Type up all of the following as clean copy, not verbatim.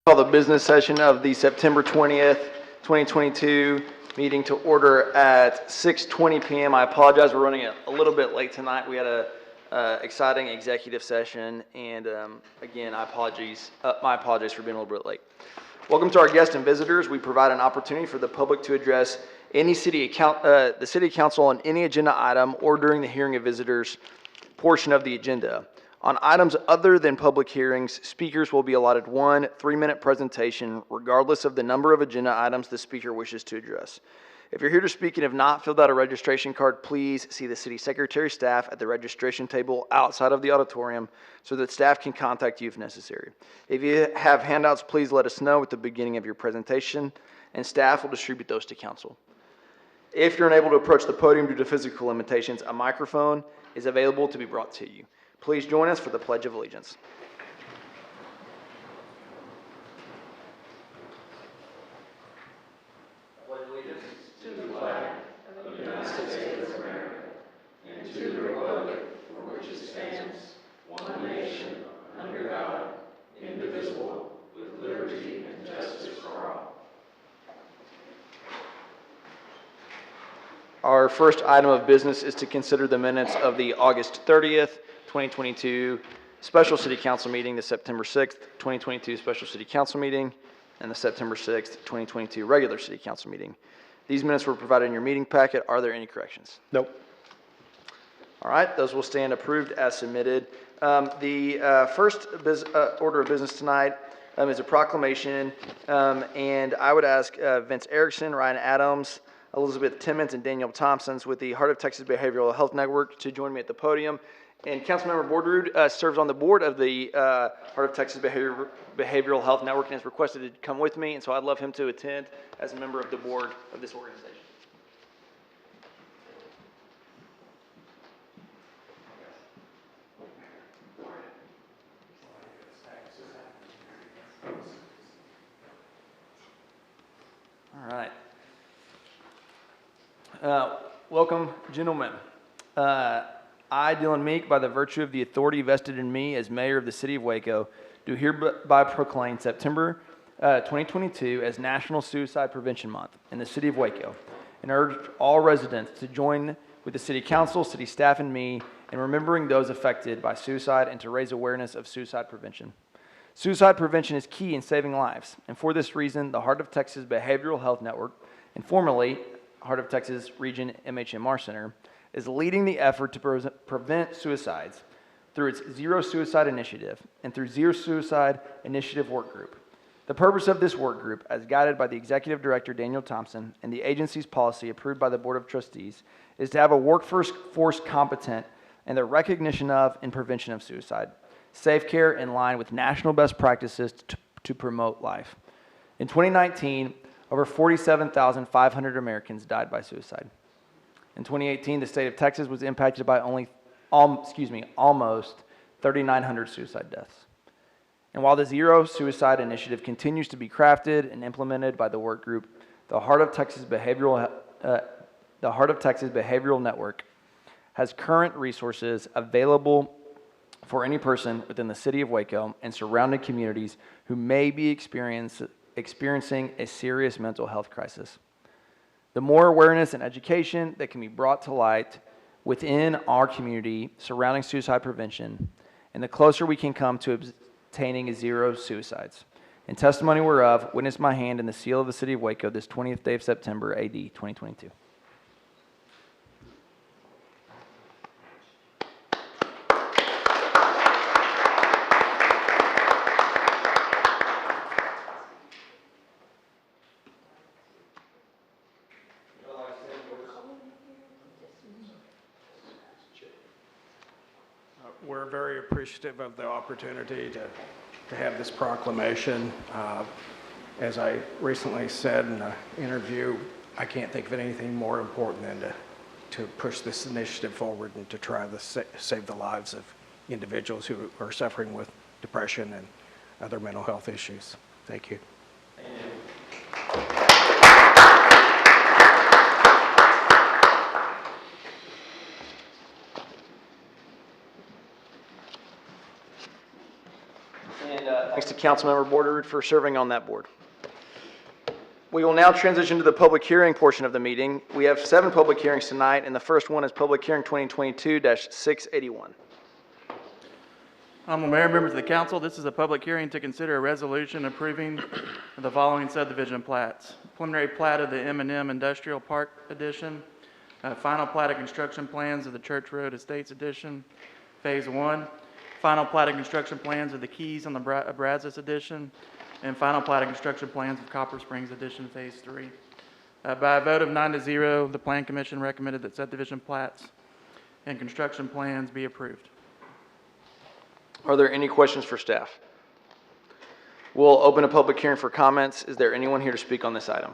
Call the business session of the September 20th, 2022 meeting to order at 6:20 p.m. I apologize, we're running a little bit late tonight. We had a exciting executive session, and again, my apologies for being a little bit late. Welcome to our guests and visitors. We provide an opportunity for the public to address the city council on any agenda item or during the hearing of visitors portion of the agenda. On items other than public hearings, speakers will be allotted 1 3-minute presentation, regardless of the number of agenda items the speaker wishes to address. If you're here to speak and have not filled out a registration card, please see the city secretary staff at the registration table outside of the auditorium so that staff can contact you if necessary. If you have handouts, please let us know at the beginning of your presentation, and staff will distribute those to council. If you're unable to approach the podium due to physical limitations, a microphone is available to be brought to you. Please join us for the Pledge of Allegiance. I pledge allegiance to the flag of the United States of America and to the republic for which it stands, one nation, under God, indivisible, with liberty and justice for all. Our first item of business is to consider the minutes of the August 30th, 2022 special city council meeting, the September 6th, 2022 special city council meeting, and the September 6th, 2022 regular city council meeting. These minutes were provided in your meeting packet. Are there any corrections? Nope. All right, those will stand approved as submitted. The first order of business tonight is a proclamation, and I would ask Vince Erickson, Ryan Adams, Elizabeth Timmons, and Daniel Thompsons with the Heart of Texas Behavioral Health Network to join me at the podium. And Councilmember Borderud serves on the board of the Heart of Texas Behavioral Health Network and has requested to come with me, and so I'd love him to attend as a member of the board of this organization. All right. Welcome, gentlemen. I, Dylan Meek, by the virtue of the authority vested in me as mayor of the city of Waco, do hereby proclaim September 2022 as National Suicide Prevention Month in the city of Waco, and urge all residents to join with the city council, city staff, and me in remembering those affected by suicide and to raise awareness of suicide prevention. Suicide prevention is key in saving lives, and for this reason, the Heart of Texas Behavioral Health Network, and formerly Heart of Texas Region MHMR Center, is leading the effort to prevent suicides through its Zero Suicide Initiative and through Zero Suicide Initiative Work Group. The purpose of this work group, as guided by the Executive Director Daniel Thompson and the agency's policy approved by the Board of Trustees, is to have a workforce competent in the recognition of and prevention of suicide, safe care in line with national best practices to promote life. In 2019, over 47,500 Americans died by suicide. In 2018, the state of Texas was impacted by almost 3,900 suicide deaths. And while the Zero Suicide Initiative continues to be crafted and implemented by the work group, the Heart of Texas Behavioral Network has current resources available for any person within the city of Waco and surrounding communities who may be experiencing a serious mental health crisis. The more awareness and education that can be brought to light within our community surrounding suicide prevention, and the closer we can come to obtaining zero suicides. In testimony whereof, witness my hand in the seal of the city of Waco this 20th day of September, AD 2022. We're very appreciative of the opportunity to have this proclamation. As I recently said in an interview, I can't think of anything more important than to push this initiative forward and to try to save the lives of individuals who are suffering with depression and other mental health issues. Thank you. Thank you. Thanks to Councilmember Borderoot for serving on that board. We will now transition to the public hearing portion of the meeting. We have 7 public hearings tonight, and the first one is Public Hearing 2022-681. Honorable Mayor, members of the council, this is a public hearing to consider a resolution approving the following subdivision plats. Preliminary plat of the M&M Industrial Park Edition, final plat of construction plans of the Church Road Estates Edition, Phase 1, final plat of construction plans of the Keys on the Brazos Edition, and final plat of construction plans of Copper Springs Edition, Phase 3. By a vote of 9-0, the Plan Commission recommended that subdivision plats and construction plans be approved. Are there any questions for staff? We'll open a public hearing for comments. Is there anyone here to speak on this item?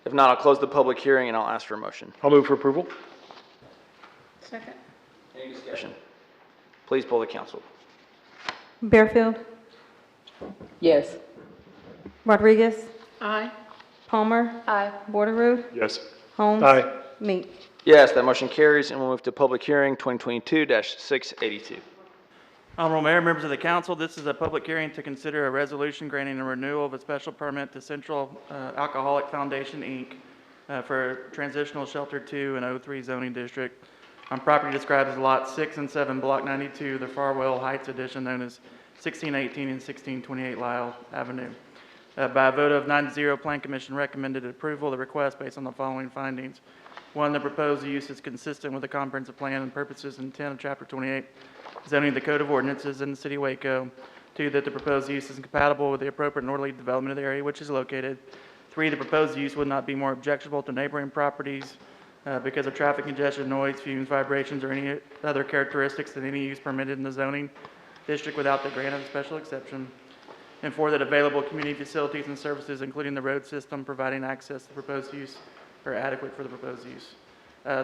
If not, I'll close the public hearing and I'll ask for a motion. I'll move for approval. Second. Any discussion? Please poll the council. Bearfield, Yes. Rodriguez, Aye. Palmer, Aye. Borderoot, Yes. Holmes. Aye. Meek. Yes, that motion carries, and we'll move to public hearing 2022-682. Honorable Mayor, members of the council, this is a public hearing to consider a resolution granting a renewal of a special permit to Central Alcoholic Foundation, Inc. For Transitional Shelter 2 and 03 zoning district on property described as Lot 6 and 7, Block 92, the Farwell Heights Edition, known as 1618 and 1628 Lyle Avenue. By a vote of 9-0, Plan Commission recommended approval of the request based on the following findings. 1, the proposed use is consistent with the comprehensive plan and purposes and intent of Chapter 28, zoning the Code of Ordinances in the City of Waco. 2, that the proposed use is compatible with the appropriate and orderly development of the area which is located. 3, the proposed use would not be more objectionable to neighboring properties because of traffic congestion, noise, fumes, vibrations, or any other characteristics than any use permitted in the zoning district without the grant of a special exception. And 4, that available community facilities and services, including the road system providing access to the proposed use, are adequate for the proposed use.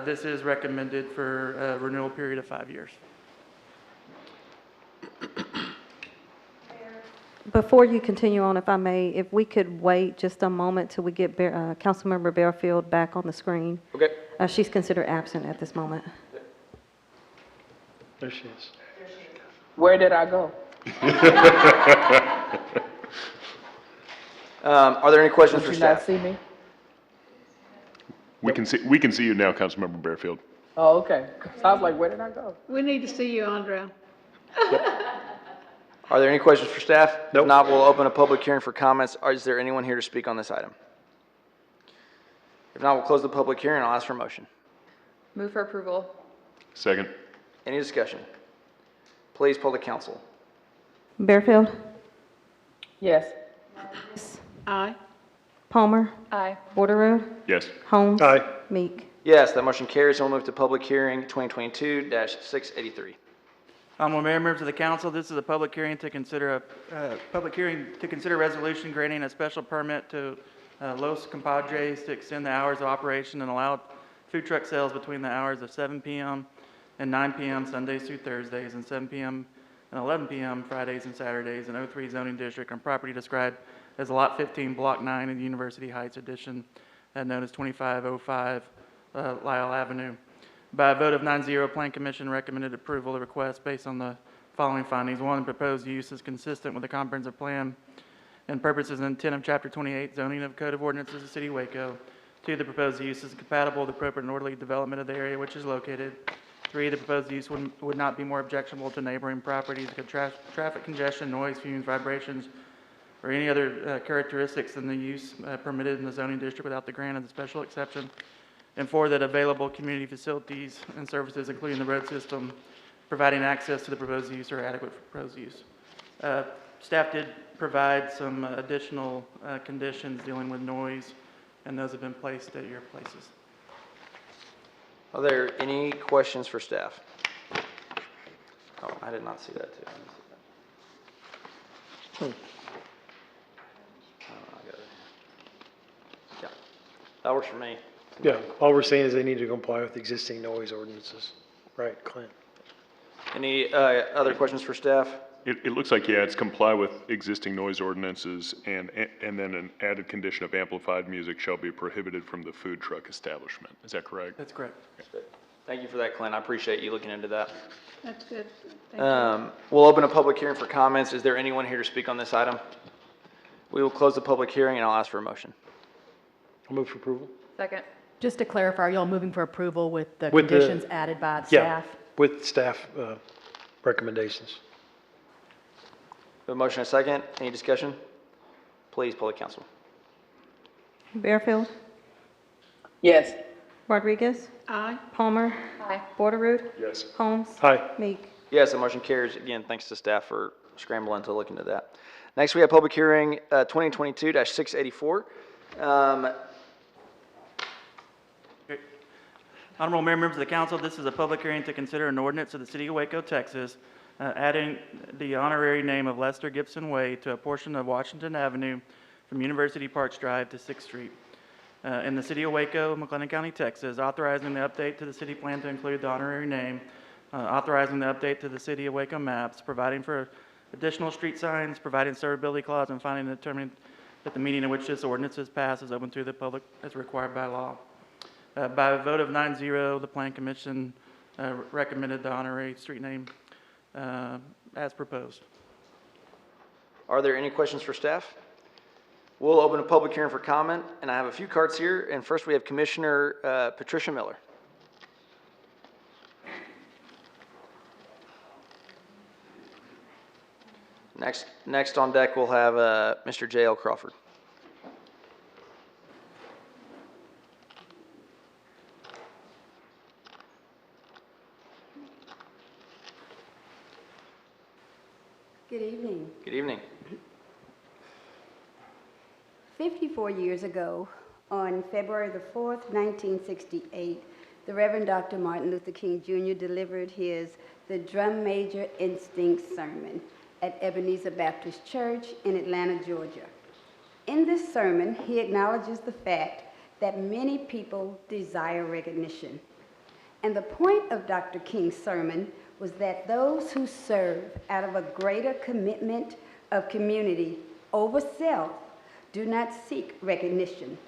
This is recommended for a renewal period of 5 years. Before you continue on, if I may, if we could wait just a moment till we get Councilmember Bearfield back on the screen. Okay. She's considered absent at this moment. There she is. Where did I go? Are there any questions Did for you not staff? see me? We can see you now, Councilmember Bearfield. Oh, okay. So I was like, where did I go? We need to see you, Andrea. Are there any questions for staff? Nope. If not, we'll open a public hearing for comments. Is there anyone here to speak on this item? If not, we'll close the public hearing and I'll ask for a motion. Move for approval. Second. Any discussion? Please poll the council. Bearfield, Yes. Aye. Palmer, Aye. Borderoot, Yes. Holmes. Aye. Meek. Yes, that motion carries, and we'll move to public hearing 2022-683. Honorable Mayor, members of the council, this is a public hearing to consider resolution granting a special permit to Los Compadres to extend the hours of operation and allow food truck sales between the hours of 7 p.m. and 9 p.m. Sundays through Thursdays and 7 p.m. and 11 p.m. Fridays and Saturdays in 03 zoning district on property described as Lot 15, Block 9 in University Heights Edition, known as 2505 Lyle Avenue. By a vote of 9-0, Plan Commission recommended approval of the request based on the following findings. 1, the proposed use is consistent with the comprehensive plan and purposes and intent of Chapter 28, zoning of Code of Ordinances of the City of Waco. 2, the proposed use is compatible with the appropriate and orderly development of the area which is located. 3, the proposed use would not be more objectionable to neighboring properties because traffic congestion, noise, fumes, vibrations, or any other characteristics than the use permitted in the zoning district without the grant of the special exception. And 4, that available community facilities and services, including the road system, providing access to the proposed use are adequate for proposed use. Staff did provide some additional conditions dealing with noise, and those have been placed at your places. Are there any questions for staff? Oh, I did not see that too. I didn't see that. Oh, I got it. Yeah, that works for me. Yeah, all we're saying is they need to comply with existing noise ordinances. Right, Clint? Any other questions for staff? It looks like, yeah, it's comply with existing noise ordinances and then an added condition of amplified music shall be prohibited from the food truck establishment. Is that correct? That's correct. Good. Thank you for that, Clint. I appreciate you looking into that. That's good. Thank you. We'll open a public hearing for comments. Is there anyone here to speak on this item? We will close the public hearing, and I'll ask for a motion. I'll move for approval. Second. Just to clarify, are y'all moving for approval with the With the- conditions added by the Yeah, staff? with staff recommendations. A motion and a second. Any discussion? Please poll the council. Bearfield, Yes. Rodriguez, Aye. Palmer, Aye. Borderoot, Yes. Holmes. Aye. Meek. Yes, the motion carries. Again, thanks to staff for scrambling to look into that. Next, we have public hearing 2022-684. Honorable Mayor, members of the council, this is a public hearing to consider an ordinance of the city of Waco, Texas, adding the honorary name of Lester Gibson Way to a portion of Washington Avenue from University Parks Drive to 6th Street. In the city of Waco, McLennan County, Texas, authorizing the update to the city plan to include the honorary name, authorizing the update to the city of Waco maps, providing for additional street signs, providing servability clause, and finally determining that the meeting in which this ordinance is passed is open to the public as required by law. By a vote of 9-0, the Plan Commission recommended the honorary street name as proposed. Are there any questions for staff? We'll open a public hearing for comment, and I have a few cards here. And first, we have Commissioner Patricia Miller. Next on deck, we'll have Mr. J.L. Crawford. Good evening. Good evening. 54 years ago, on February the 4th, 1968, the Reverend Dr. Martin Luther King Jr. delivered his The Drum Major Instinct sermon at Ebenezer Baptist Church in Atlanta, Georgia. In this sermon, he acknowledges the fact that many people desire recognition. And the point of Dr. King's sermon was that those who serve out of a greater commitment of community over self do not seek recognition.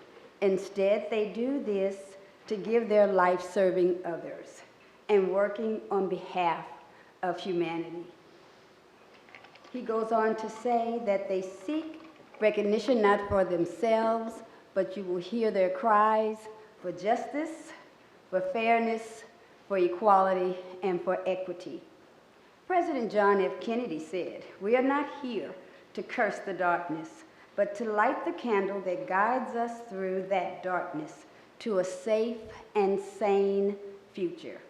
Instead, they do this to give their life serving others and working on behalf of humanity. He goes on to say that they seek recognition not for themselves, but you will hear their cries for justice, for fairness, for equality, and for equity. President John F. Kennedy said, "We are not here to curse the darkness, but to light the candle that guides us through that darkness to a safe and sane future."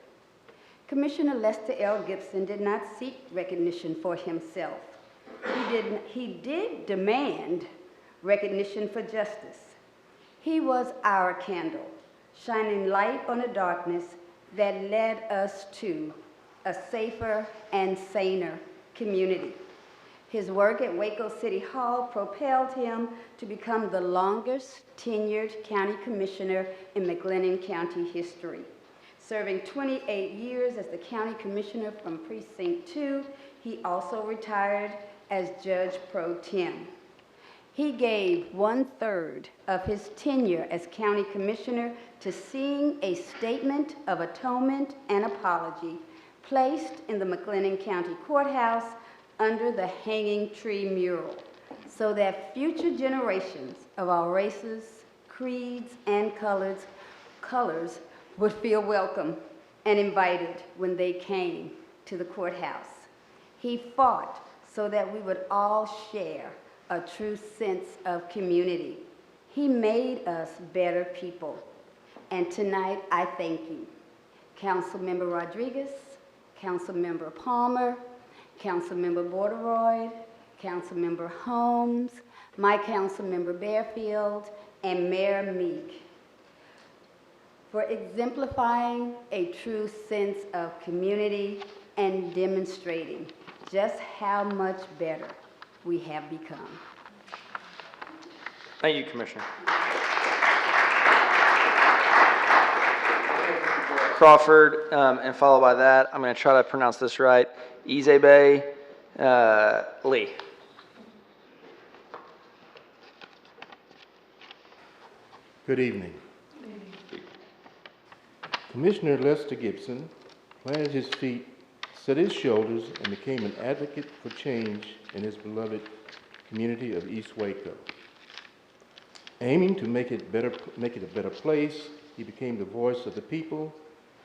Commissioner Lester L. Gibson did not seek recognition for himself. He did demand recognition for justice. He was our candle, shining light on a darkness that led us to a safer and saner community. His work at Waco City Hall propelled him to become the longest tenured county commissioner in McLennan County history. Serving 28 years as the county commissioner from Precinct 2, he also retired as Judge Pro Tem. He gave 1/3 of his tenure as county commissioner to seeing a statement of atonement and apology placed in the McLennan County Courthouse under the Hanging Tree mural, so that future generations of all races, creeds, and colors would feel welcome and invited when they came to the courthouse. He fought so that we would all share a true sense of community. He made us better people. And tonight, I thank you, Councilmember Rodriguez, Councilmember Palmer, Councilmember Borderoyd, Councilmember Holmes, my Councilmember Bearfield, and Mayor Meek, for exemplifying a true sense of community and demonstrating just how much better we have become. Thank you, Commissioner. Crawford, and followed by that, I'm going to try to pronounce this right, Izebe Lee. Good evening. Commissioner Lester Gibson planted his feet, set his shoulders, and became an advocate for change in his beloved community of East Waco. Aiming to make it a better place, he became the voice of the people,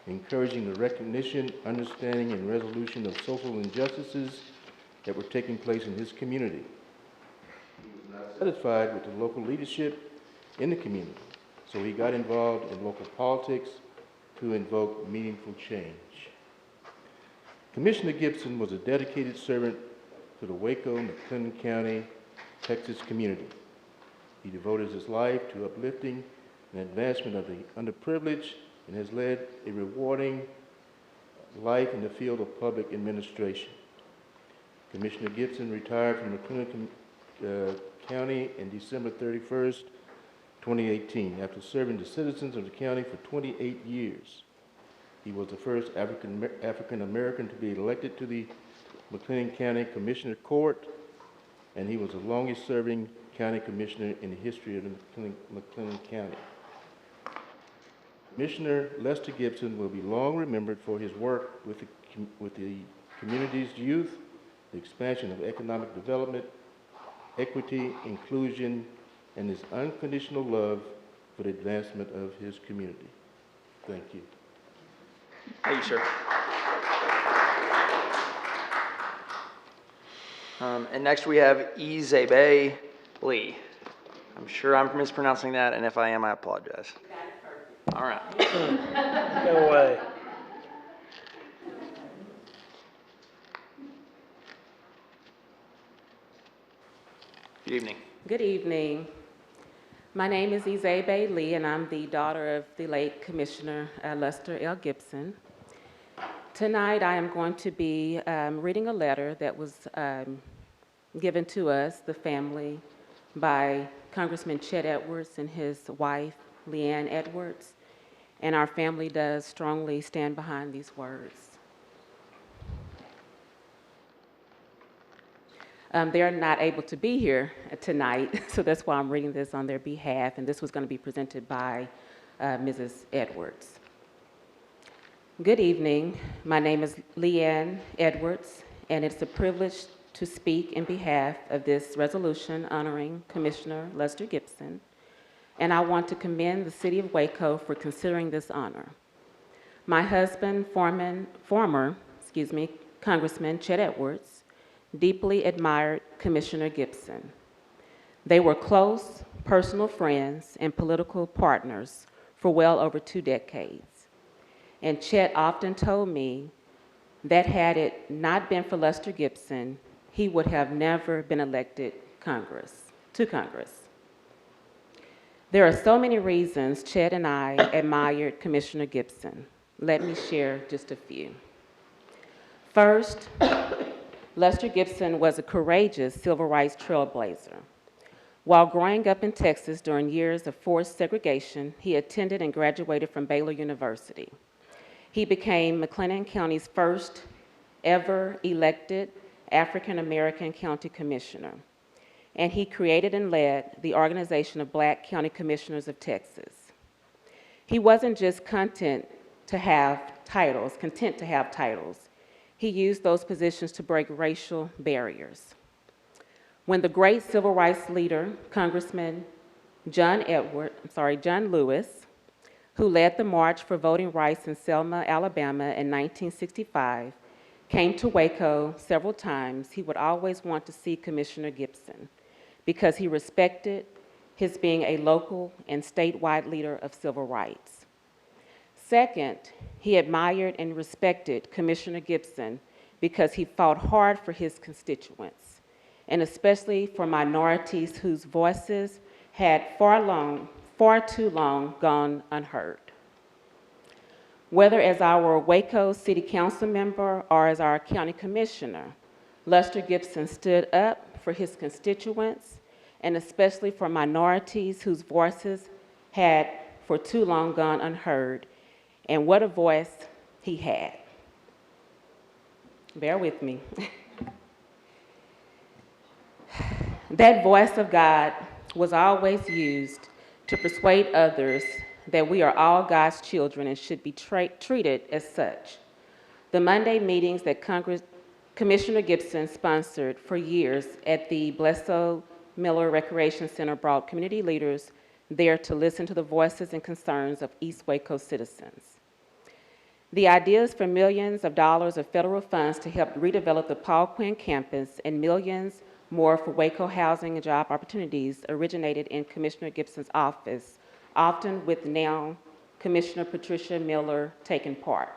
encouraging the recognition, understanding, and resolution of social injustices that were taking place in his community. He was not satisfied with the local leadership in the community, so he got involved in local politics to invoke meaningful change. Commissioner Gibson was a dedicated servant to the Waco, McLennan County, Texas community. He devoted his life to uplifting and advancement of the underprivileged and has led a rewarding life in the field of public administration. Commissioner Gibson retired from McLennan County on December 31st, 2018, after serving the citizens of the county for 28 years. He was the first African American to be elected to the McLennan County Commissioner Court, and he was the longest serving county commissioner in the history of McLennan County. Commissioner Lester Gibson will be long remembered for his work with the community's youth, the expansion of economic development, equity, inclusion, and his unconditional love for the advancement of his community. Thank you. Thank you, sir. And next we have Izebe Lee. I'm sure I'm mispronouncing that, and if I am, I apologize. All right. No way. Good evening. Good evening. My name is Izebe Lee, and I'm the daughter of the late Commissioner Lester L. Gibson. Tonight, I am going to be reading a letter that was given to us, the family, by Congressman Chet Edwards and his wife, Leanne Edwards, and our family does strongly stand behind these words. They're not able to be here tonight, so that's why I'm reading this on their behalf, and this was going to be presented by Mrs. Edwards. Good evening. My name is Leanne Edwards, and it's a privilege to speak in behalf of this resolution honoring Commissioner Lester Gibson, and I want to commend the City of Waco for considering this honor. My husband, former Congressman Chet Edwards, deeply admired Commissioner Gibson. They were close, personal friends and political partners for well over 2 decades. And Chet often told me that had it not been for Lester Gibson, he would have never been elected to Congress. There are so many reasons Chet and I admired Commissioner Gibson. Let me share just a few. First, Lester Gibson was a courageous civil rights trailblazer. While growing up in Texas during years of forced segregation, he attended and graduated from Baylor University. He became McLennan County's first ever elected African American county commissioner, and he created and led the Organization of Black County Commissioners of Texas. He wasn't just content to have titles. He used those positions to break racial barriers. When the great civil rights leader, Congressman John Lewis, who led the March for Voting Rights in Selma, Alabama in 1965, came to Waco several times, he would always want to see Commissioner Gibson because he respected his being a local and statewide leader of civil rights. Second, he admired and respected Commissioner Gibson because he fought hard for his constituents, and especially for minorities whose voices had far too long gone unheard. Whether as our Waco City Council member or as our county commissioner, Lester Gibson stood up for his constituents and especially for minorities whose voices had for too long gone unheard. And what a voice he had. Bear with me. That voice of God was always used to persuade others that we are all God's children and should be treated as such. The Monday meetings that Commissioner Gibson sponsored for years at the Blesso Miller Recreation Center brought community leaders there to listen to the voices and concerns of East Waco citizens. The ideas for millions of dollars of federal funds to help redevelop the Paul Quinn campus and millions more for Waco housing and job opportunities originated in Commissioner Gibson's office, often with now Commissioner Patricia Miller taking part.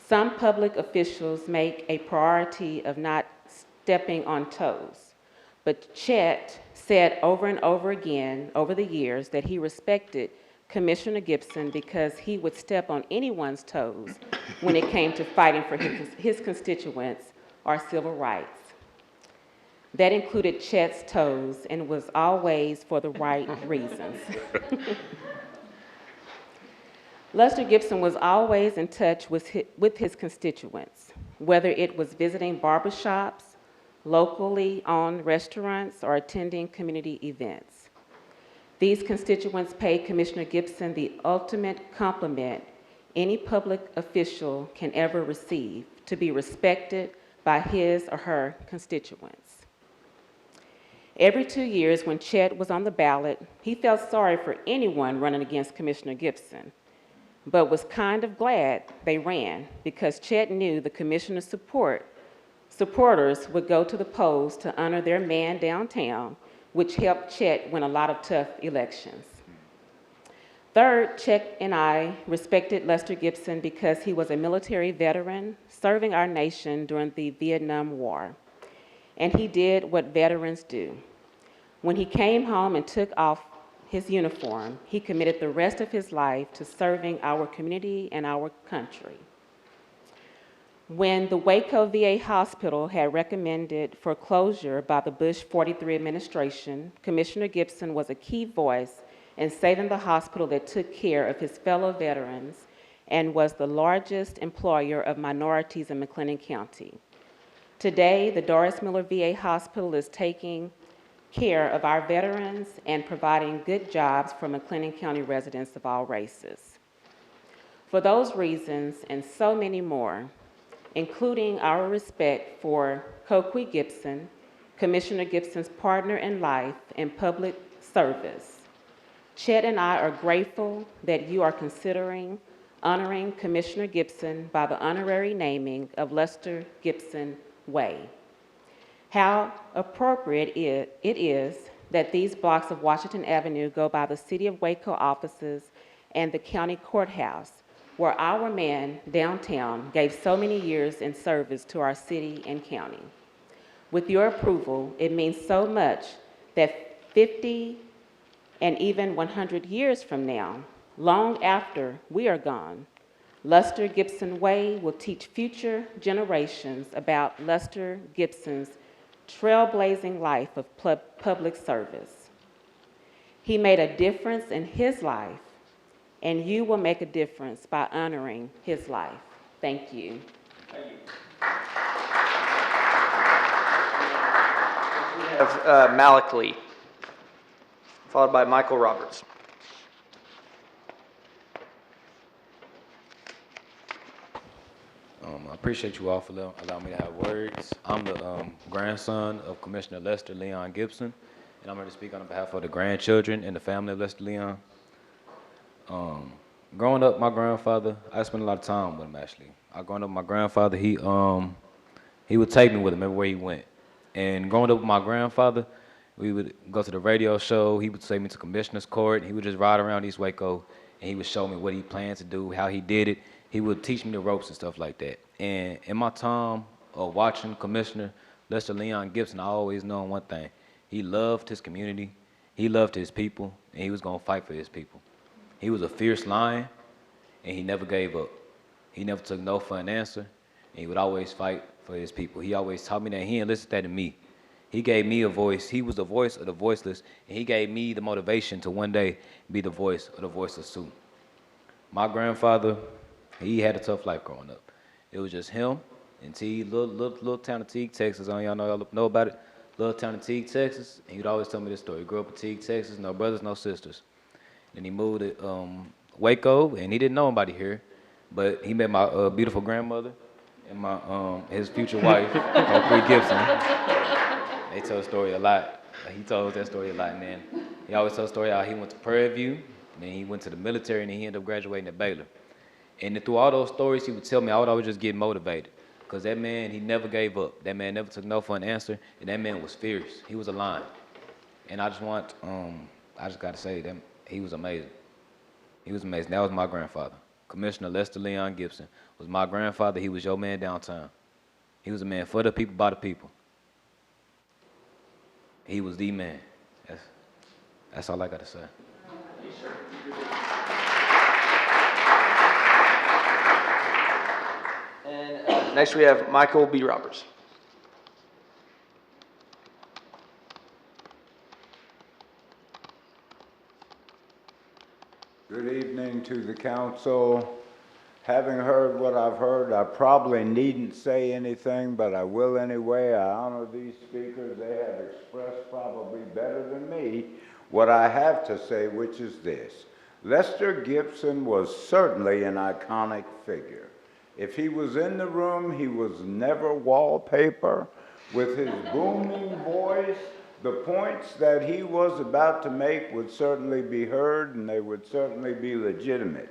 Some public officials make a priority of not stepping on toes, but Chet said over and over again over the years that he respected Commissioner Gibson because he would step on anyone's toes when it came to fighting for his constituents or civil rights. That included Chet's toes and was always for the right reasons. Lester Gibson was always in touch with his constituents, whether it was visiting barbershops, locally owned restaurants, or attending community events. These constituents paid Commissioner Gibson the ultimate compliment any public official can ever receive, to be respected by his or her constituents. Every 2 years when Chet was on the ballot, he felt sorry for anyone running against Commissioner Gibson, but was kind of glad they ran because Chet knew the commissioner's supporters would go to the polls to honor their man downtown, which helped Chet win a lot of tough elections. Third, Chet and I respected Lester Gibson because he was a military veteran serving our nation during the Vietnam War, and he did what veterans do. When he came home and took off his uniform, he committed the rest of his life to serving our community and our country. When the Waco VA Hospital had recommended for closure by the Bush 43 administration, Commissioner Gibson was a key voice in saving the hospital that took care of his fellow veterans and was the largest employer of minorities in McLennan County. Today, the Doris Miller VA Hospital is taking care of our veterans and providing good jobs for McLennan County residents of all races. For those reasons and so many more, including our respect for Coquie Gibson, Commissioner Gibson's partner in life and public service, Chet and I are grateful that you are considering honoring Commissioner Gibson by the honorary naming of Lester Gibson Way. How appropriate it is that these blocks of Washington Avenue go by the City of Waco offices and the county courthouse, where our man downtown gave so many years in service to our city and county. With your approval, it means so much that 50 and even 100 years from now, long after we are gone, Lester Gibson Way will teach future generations about Lester Gibson's trailblazing life of public service. He made a difference in his life, and you will make a difference by honoring his life. Thank you. Thank you. We have Malik Lee, followed by Michael Roberts. I appreciate you all for allowing me to have words. I'm the grandson of Commissioner Lester Leon Gibson, and I'm here to speak on behalf of the grandchildren and the family of Lester Leon. Growing up, my grandfather, I spent a lot of time with him actually. Growing up, my grandfather, he would take me with him everywhere he went. And growing up with my grandfather, we would go to the radio show. He would take me to Commissioner's Court. He would just ride around East Waco, and he would show me what he planned to do, how he did it. He would teach me the ropes and stuff like that. And in my time of watching Commissioner Lester Leon Gibson, I always known one thing. He loved his community, he loved his people, and he was going to fight for his people. He was a fierce lion, and he never gave up. He never took no for an answer, and he would always fight for his people. He always taught me that. He enlisted that in me. He gave me a voice. He was the voice of the voiceless, and he gave me the motivation to one day be the voice of the voiceless too. My grandfather, he had a tough life growing up. It was just him and little town of Teague, Texas. I don't y'all know about it. Little town of Teague, Texas. And he'd always tell me this story. He grew up in Teague, Texas, no brothers, no sisters. Then he moved to Waco, and he didn't know anybody here, but he met my beautiful grandmother and my his future wife, Queen Gibson. They tell the story a lot. He told that story a lot, and then he always tells the story how he went to Prairie View, and then he went to the military, and then he ended up graduating at Baylor. And then through all those stories, he would tell me I would always just get motivated, because that man, he never gave up. That man never took no for an answer, and that man was fierce. He was a lion. And I just got to say that he was amazing. He was amazing. That was my grandfather. Commissioner Lester Leon Gibson was my grandfather. He was your man downtown. He was a man for the people, by the people. He was the man. That's all I got to say. And next we have Michael B. Roberts. Good evening to the council. Having heard what I've heard, I probably needn't say anything, but I will anyway. I honor these speakers. They have expressed probably better than me what I have to say, which is this. Lester Gibson was certainly an iconic figure. If he was in the room, he was never wallpaper. With his booming voice, the points that he was about to make would certainly be heard, and they would certainly be legitimate.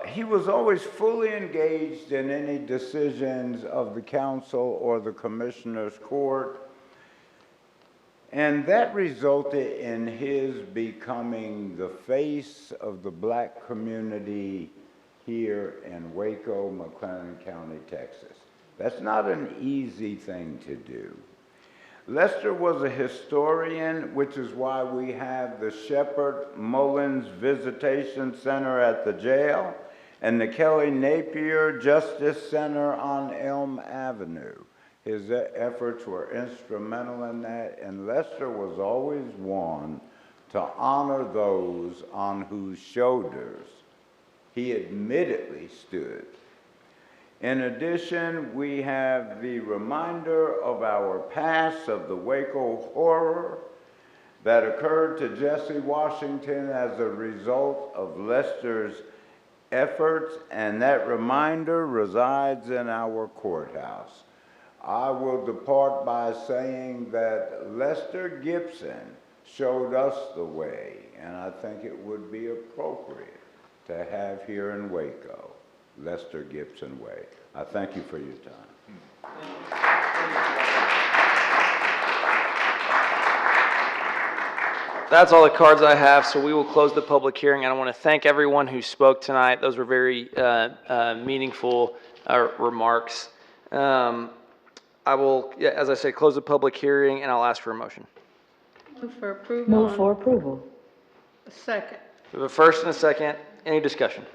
He was always fully engaged in any decisions of the council or the commissioner's court, and that resulted in his becoming the face of the black community here in Waco, McLennan County, Texas. That's not an easy thing to do. Lester was a historian, which is why we have the Shepard Mullins Visitation Center at the jail and the Kelly Napier Justice Center on Elm Avenue. His efforts were instrumental in that, and Lester was always one to honor those on whose shoulders he admittedly stood. In addition, we have the reminder of our past of the Waco horror that occurred to Jesse Washington as a result of Lester's efforts, and that reminder resides in our courthouse. I will depart by saying that Lester Gibson showed us the way, and I think it would be appropriate to have here in Waco Lester Gibson Way. I thank you for your time. That's all the cards I have, so we will close the public hearing. And I want to thank everyone who spoke tonight. Those were very meaningful remarks. I will, as I said, close the public hearing, and I'll ask for a motion. Move for approval. Move for approval. Second. We have a first and a second. Any discussion?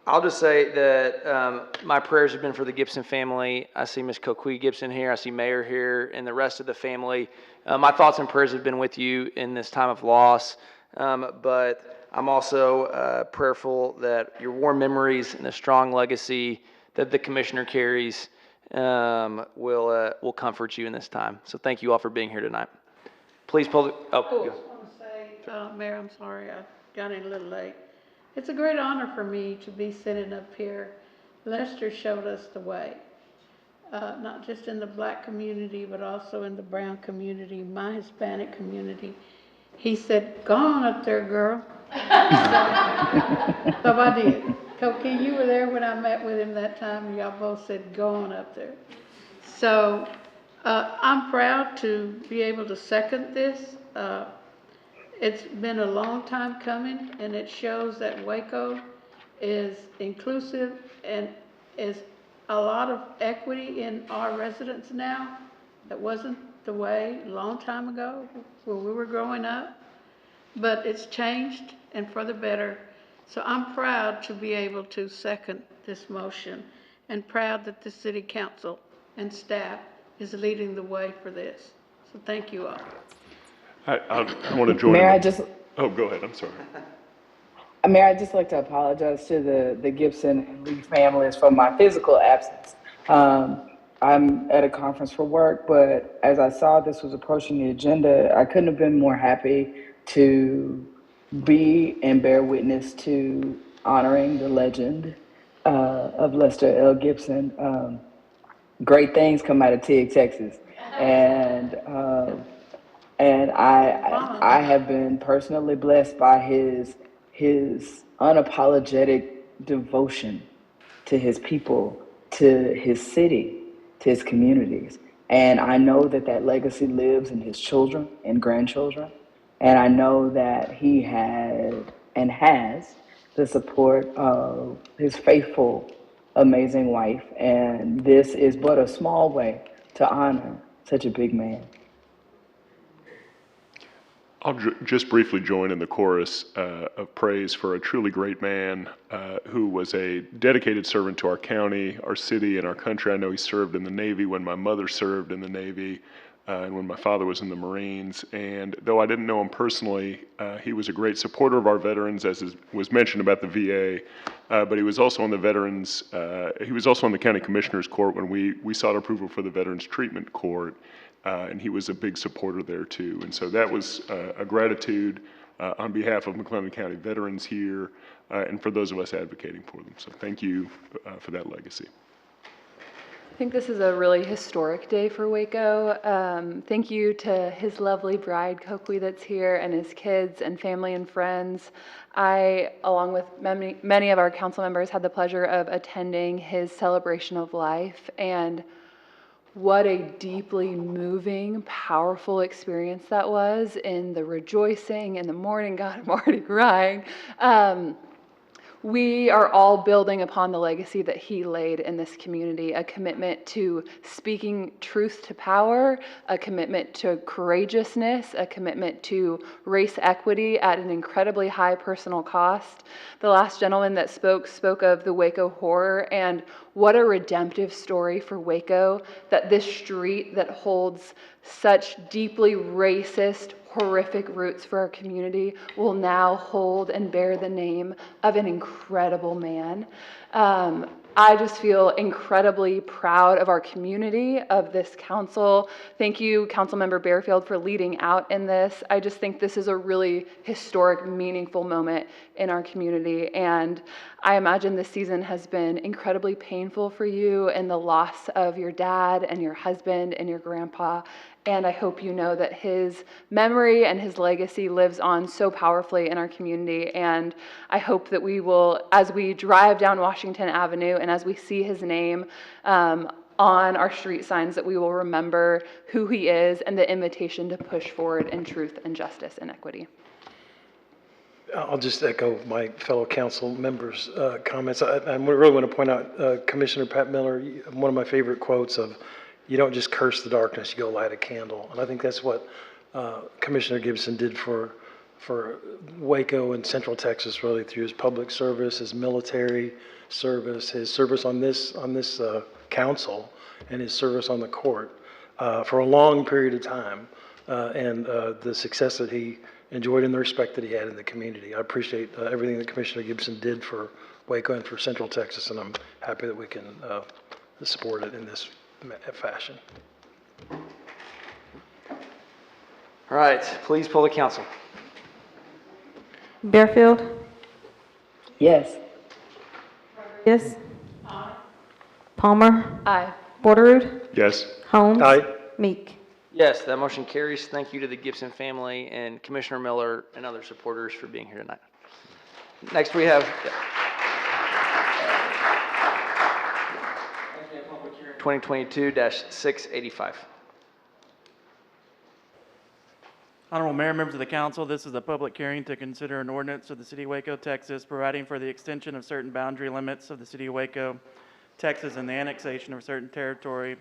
I'll just say that my prayers have been for the Gibson family. I see Ms. Coquille Gibson here. I see Mayor here and the rest of the family. My thoughts and prayers have been with you in this time of loss. But I'm also prayerful that your warm memories and the strong legacy that the commissioner carries will comfort you in this time. So thank you all for being here tonight. Please pull the, I just want to say, Mayor, I'm sorry I got in a little late. It's a great honor for me to be sitting up here. Lester showed us the way, not just in the black community, but also in the brown community, my Hispanic community. He said, "Go on up there, girl." So I did. Coquille, you were there when I met with him that time. Y'all both said, "Go on up there." So I'm proud to be able to second this. It's been a long time coming, and it shows that Waco is inclusive and is a lot of equity in our residents now. That wasn't the way a long time ago when we were growing up, but it's changed and for the better. So I'm proud to be able to second this motion and proud that the city council and staff is leading the way for this. So thank you all. I want to join Mayor, in. Oh, go ahead. I'm sorry. Mayor, I'd just like to apologize to the Gibson and Lee families for my physical absence. I'm at a conference for work, but as I saw this was approaching the agenda, I couldn't have been more happy to be and bear witness to honoring the legend of Lester L. Gibson. Great things come out of Tig, Texas, and I have been personally blessed by his unapologetic devotion to his people, to his city, to his communities. And I know that that legacy lives in his children and grandchildren. And I know that he had and has the support of his faithful, amazing wife. And this is but a small way to honor such a big man. I'll just briefly join in the chorus of praise for a truly great man who was a dedicated servant to our county, our city, and our country. I know he served in the Navy when my mother served in the Navy and when my father was in the Marines. And though I didn't know him personally, he was a great supporter of our veterans, as was mentioned about the VA. But he was also on the veterans. He was also on the county commissioner's court when we sought approval for the Veterans Treatment Court. And he was a big supporter there too. And so that was a gratitude on behalf of McLennan County veterans here and for those of us advocating for them. So thank you for that legacy. I think this is a really historic day for Waco. Thank you to his lovely bride, Kokwe, that's here, and his kids and family and friends. I, along with many of our council members, had the pleasure of attending his celebration of life, and what a deeply moving, powerful experience that was, in the rejoicing in the morning. God, I'm already crying. We are all building upon the legacy that he laid in this community, a commitment to speaking truth to power, a commitment to courageousness, a commitment to race equity at an incredibly high personal cost. The last gentleman that spoke of the Waco horror, and what a redemptive story for Waco, that this street that holds such deeply racist, horrific roots for our community will now hold and bear the name of an incredible man. I just feel incredibly proud of our community, of this council. Thank you, Councilmember Bearfield, for leading out in this. I just think this is a really historic, meaningful moment in our community. And I imagine this season has been incredibly painful for you, and the loss of your dad and your husband and your grandpa. And I hope you know that his memory and his legacy lives on so powerfully in our community. And I hope that we will, as we drive down Washington Avenue and as we see his name on our street signs, that we will remember who he is and the invitation to push forward in truth and justice and equity. I'll just echo my fellow council members' comments. I really want to point out Commissioner Pat Miller, one of my favorite quotes of, "You don't just curse the darkness, you go light a candle." And I think that's what Commissioner Gibson did for Waco and Central Texas, really, through his public service, his military service, his service on this council, and his service on the court for a long period of time, and the success that he enjoyed and the respect that he had in the community. I appreciate everything that Commissioner Gibson did for Waco and for Central Texas, and I'm happy that we can support it in this fashion. All right, please poll the council. Bearfield? Yes. Yes. Palmer? Aye. Borderood? Yes. Holmes? Aye. Meek? Yes, that motion carries. Thank you to the Gibson family and Commissioner Miller and other supporters for being here tonight. Next we have 2022-685. Honorable Mayor, members of the council, this is a public hearing to consider an ordinance of the City of Waco, Texas, providing for the extension of certain boundary limits of the City of Waco, Texas, and the annexation of certain territory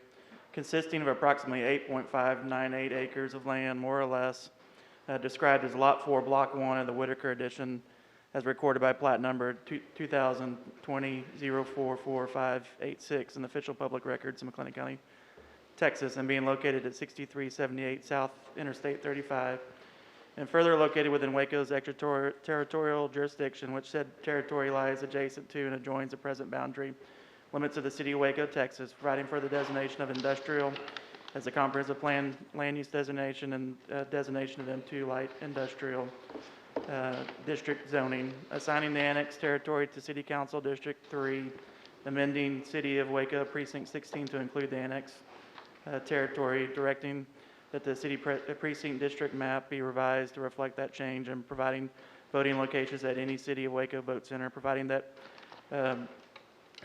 consisting of approximately 8.598 acres of land, more or less, described as Lot 4, Block 1 of the Whitaker Edition, as recorded by plat number 2020-044586 in the official public records of McLennan County, Texas, and being located at 6378 South Interstate 35, and further located within Waco's extraterritorial jurisdiction, which said territory lies adjacent to and adjoins the present boundary limits of the city of Waco, Texas, providing for the designation of industrial as a comprehensive plan land use designation and designation of M2 light industrial district zoning, assigning the annexed territory to City Council District 3, amending City of Waco Precinct 16 to include the annexed territory, directing that the city precinct district map be revised to reflect that change, and providing voting locations at any City of Waco vote center, providing that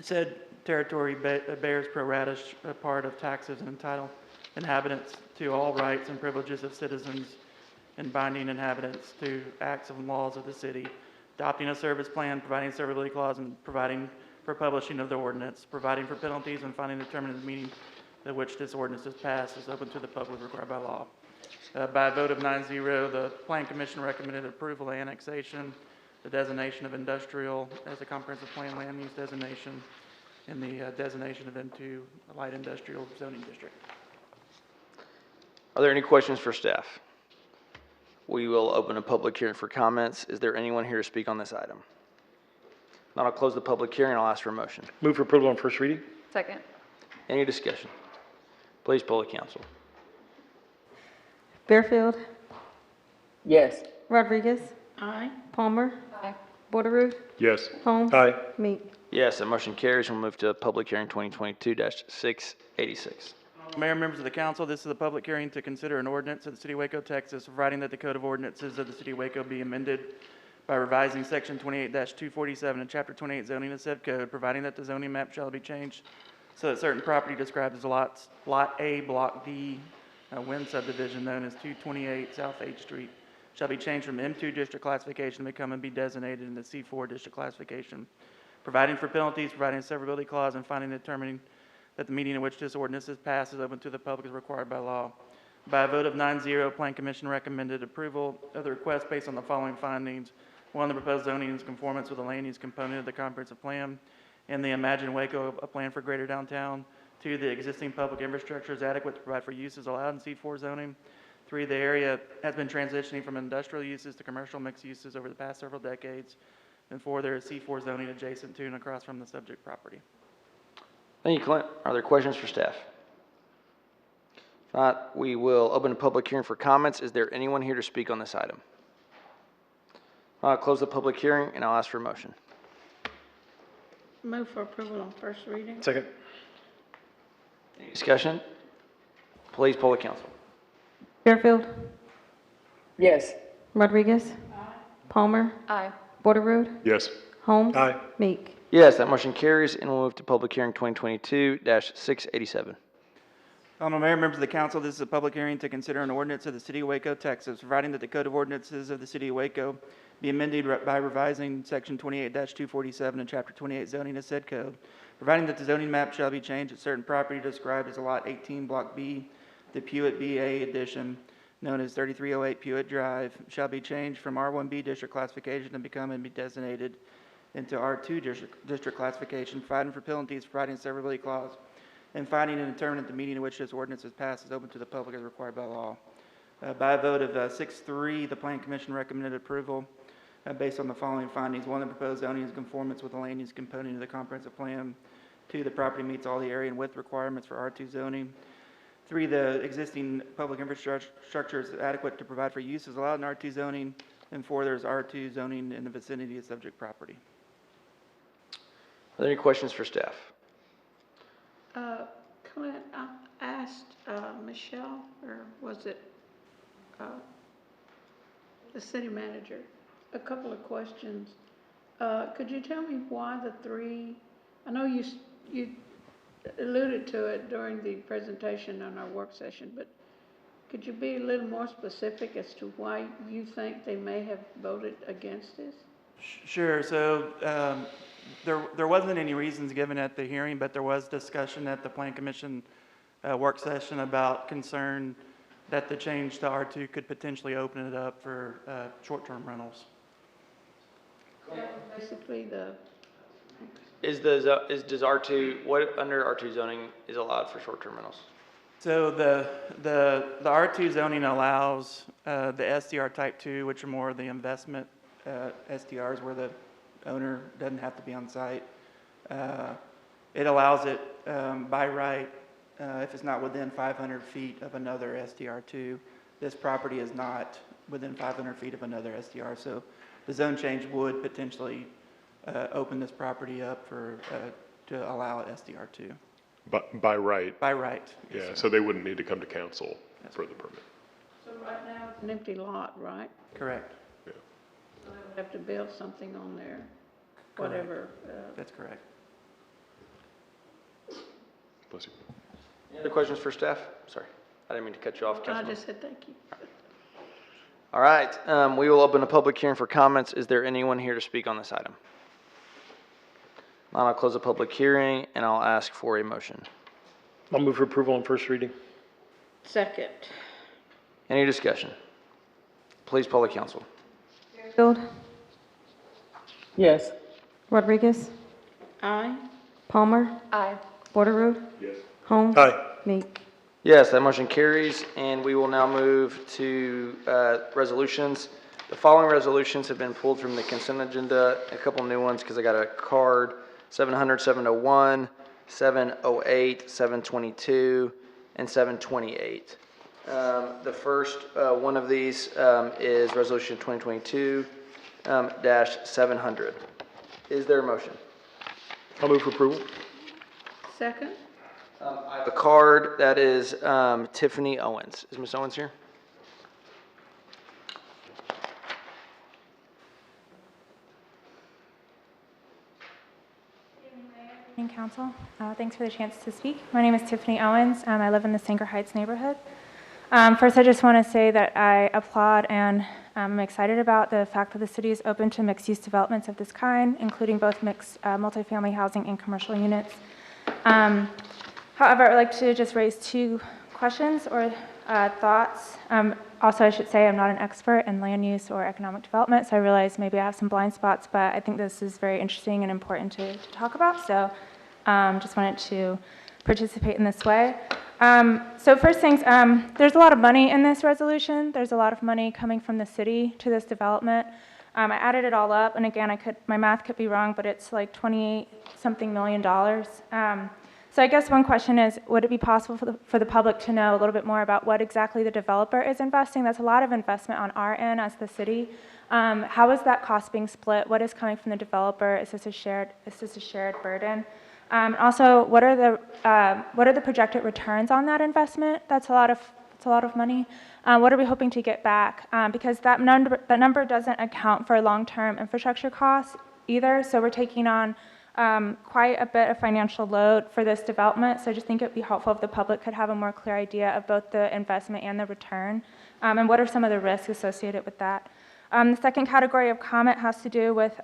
said territory bears pro rata part of taxes and entitle inhabitants to all rights and privileges of citizens, and binding inhabitants to acts and laws of the city, adopting a service plan, providing a severability clause, and providing for publishing of the ordinance, providing for penalties, and finding determined the meeting at which this ordinance is passed is open to the public required by law. By a vote of 9-0, the Plan Commission recommended approval of annexation, the designation of industrial as a comprehensive plan land use designation, and the designation of M2 light industrial zoning district. Are there any questions for staff? We will open a public hearing for comments. Is there anyone here to speak on this item? Now I'll close the public hearing and I'll ask for a motion. Move for approval on first reading. Second. Any discussion? Please poll the council. Bearfield, Yes. Rodriguez, Aye. Palmer, Aye. Borderoux, Yes. Holmes. Aye. Meek. Yes, that motion carries. We'll move to public hearing 2022-686. Mayor, members of the council, this is a public hearing to consider an ordinance of the City of Waco, Texas, providing that the Code of Ordinances of the City of Waco be amended by revising Section 28-247 and Chapter 28 zoning of said code, providing that the zoning map shall be changed so that certain property described as Lot A, Block D, Wind subdivision known as 228 South H Street shall be changed from M2 district classification to become and be designated in the C4 district classification, providing for penalties, providing a severability clause, and finding and determining that the meeting in which this ordinance is passed is open to the public as required by law. By a vote of 9-0, Plan Commission recommended approval of the request based on the following findings. One, the proposed zoning is in conformance with the land use component of the comprehensive plan and the Imagine Waco, a plan for greater downtown. 2, the existing public infrastructure is adequate to provide for uses allowed in C4 zoning. 3, the area has been transitioning from industrial uses to commercial mixed uses over the past several decades. And 4, there is C4 zoning adjacent to and across from the subject property. Thank you, Clint. Are there questions for staff? If not, we will open a public hearing for comments. Is there anyone here to speak on this item? I'll close the public hearing and I'll ask for a motion. Move for approval on first reading. Second. Any discussion? Please poll the council. Bearfield, Yes. Rodriguez, Palmer, Aye. Borderoux, Yes. Holmes. Aye. Meek. Yes, that motion carries, and we'll move to public hearing 2022-687. Honorable Mayor, members of the council, this is a public hearing to consider an ordinance of the City of Waco, Texas, providing that the Code of Ordinances of the City of Waco be amended by revising Section 28-247 and Chapter 28 zoning of said code, providing that the zoning map shall be changed at certain property described as Lot 18, Block B, the Pewitt BA addition, known as 3308 Pewitt Drive, shall be changed from R1B district classification and become and be designated into R2 district classification, providing for penalties, providing a severability clause, and finding and determining the meeting in which this ordinance is passed is open to the public as required by law. By a vote of 6-3, the Plan Commission recommended approval based on the following findings. 1, the proposed zoning is in conformance with the land use component of the comprehensive plan. 2, the property meets all the area and width requirements for R2 zoning. 3, the existing public infrastructure is adequate to provide for uses allowed in R2 zoning. And 4, there's R2 zoning in the vicinity of subject property. Are there any questions for staff? Clint, I asked Michelle, or was it the city manager, a couple of questions. Could you tell me why the 3, I know you alluded to it during the presentation on our work session, but could you be a little more specific as to why you think they may have voted against this? Sure. So there wasn't any reasons given at the hearing, but there was discussion at the Plan Commission work session about concern that the change to R2 could potentially open it up for short-term rentals. Basically, Does R2, what under R2 zoning is allowed for short-term rentals? So the R2 zoning allows the STR type 2, which are more of the investment STRs where the owner doesn't have to be on site. It allows it by right if it's not within 500 feet of another SDR2. This property is not within 500 feet of another SDR, so the zone change would potentially open this property up for to allow SDR2. By right? By right. Yes, Yeah, sir. so they wouldn't need to come to council for the permit. So right now, it's an empty lot, right? Correct. Yeah. So they would have to build something on there, Correct. whatever. That's correct. Bless you. Any other questions for staff? Sorry, I didn't mean to cut you off, I Councilman. just said thank you. All right, we will open a public hearing for comments. Is there anyone here to speak on this item? Not, I'll close the public hearing and I'll ask for a motion. I'll move for approval on first reading. Second. Any discussion? Please poll the council. Field, Yes. Rodriguez, Aye. Palmer, Aye. Borderoad, Yes. Holmes. Aye. Meek. Yes, that motion carries, and we will now move to resolutions. The following resolutions have been pulled from the consent agenda, a couple new ones because I got a card, 700, 701, 708, 722, and 728. The first one of these is Resolution 2022-700. Is there a motion? I'll move for approval. Second. I have a card that is Tiffany Owens. Is Ms. Owens here? Evening, Council. Thanks for the chance to speak. My name is Tiffany Owens. I live in the Sanger Heights neighborhood. First, I just want to say that I applaud and I'm excited about the fact that the city is open to mixed-use developments of this kind, including both mixed multifamily housing and commercial units. However, I would like to just raise two questions or thoughts. Also, I should say I'm not an expert in land use or economic development, so I realize maybe I have some blind spots, but I think this is very interesting and important to talk about, so just wanted to participate in this way. So first things, there's a lot of money in this resolution. There's a lot of money coming from the city to this development. I added it all up, and again, my math could be wrong, but it's like 28-something million dollars. So I guess one question is, would it be possible for the public to know a little bit more about what exactly the developer is investing? That's a lot of investment on our end as the city. How is that cost being split? What is coming from the developer? Is this a shared burden? Also, what are the projected returns on that investment? That's a lot of money. What are we hoping to get back? Because that number doesn't account for long-term infrastructure costs either. So we're taking on quite a bit of financial load for this development. So I just think it would be helpful if the public could have a more clear idea of both the investment and the return. And what are some of the risks associated with that? The second category of comment has to do with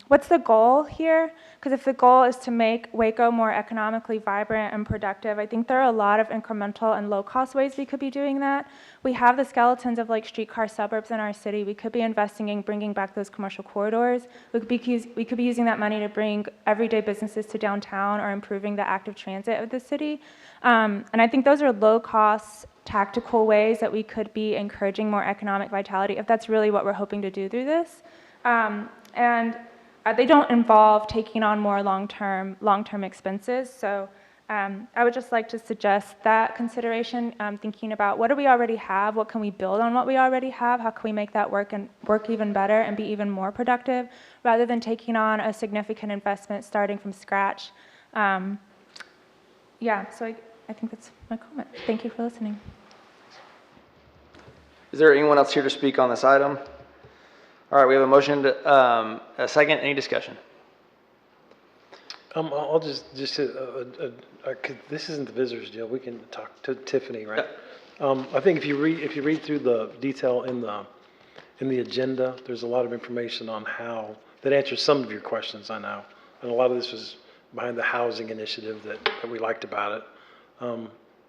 what's the goal here? Because if the goal is to make Waco more economically vibrant and productive, I think there are a lot of incremental and low-cost ways we could be doing that. We have the skeletons of like streetcar suburbs in our city. We could be investing in bringing back those commercial corridors. We could be using that money to bring everyday businesses to downtown or improving the active transit of the city. And I think those are low-cost, tactical ways that we could be encouraging more economic vitality if that's really what we're hoping to do through this. And they don't involve taking on more long-term expenses. So I would just like to suggest that consideration, thinking about what do we already have, what can we build on what we already have, how can we make that work even better and be even more productive, rather than taking on a significant investment starting from scratch. Yeah, so I think that's my comment. Thank you for listening. Is there anyone else here to speak on this item? All right, we have a motion to a second. Any discussion? I'll just this isn't the visitor's deal. We can talk to Tiffany, right? Yeah. I think if you read through the detail in the agenda, there's a lot of information on how that answers some of your questions. I know, and a lot of this was behind the housing initiative that we liked about it.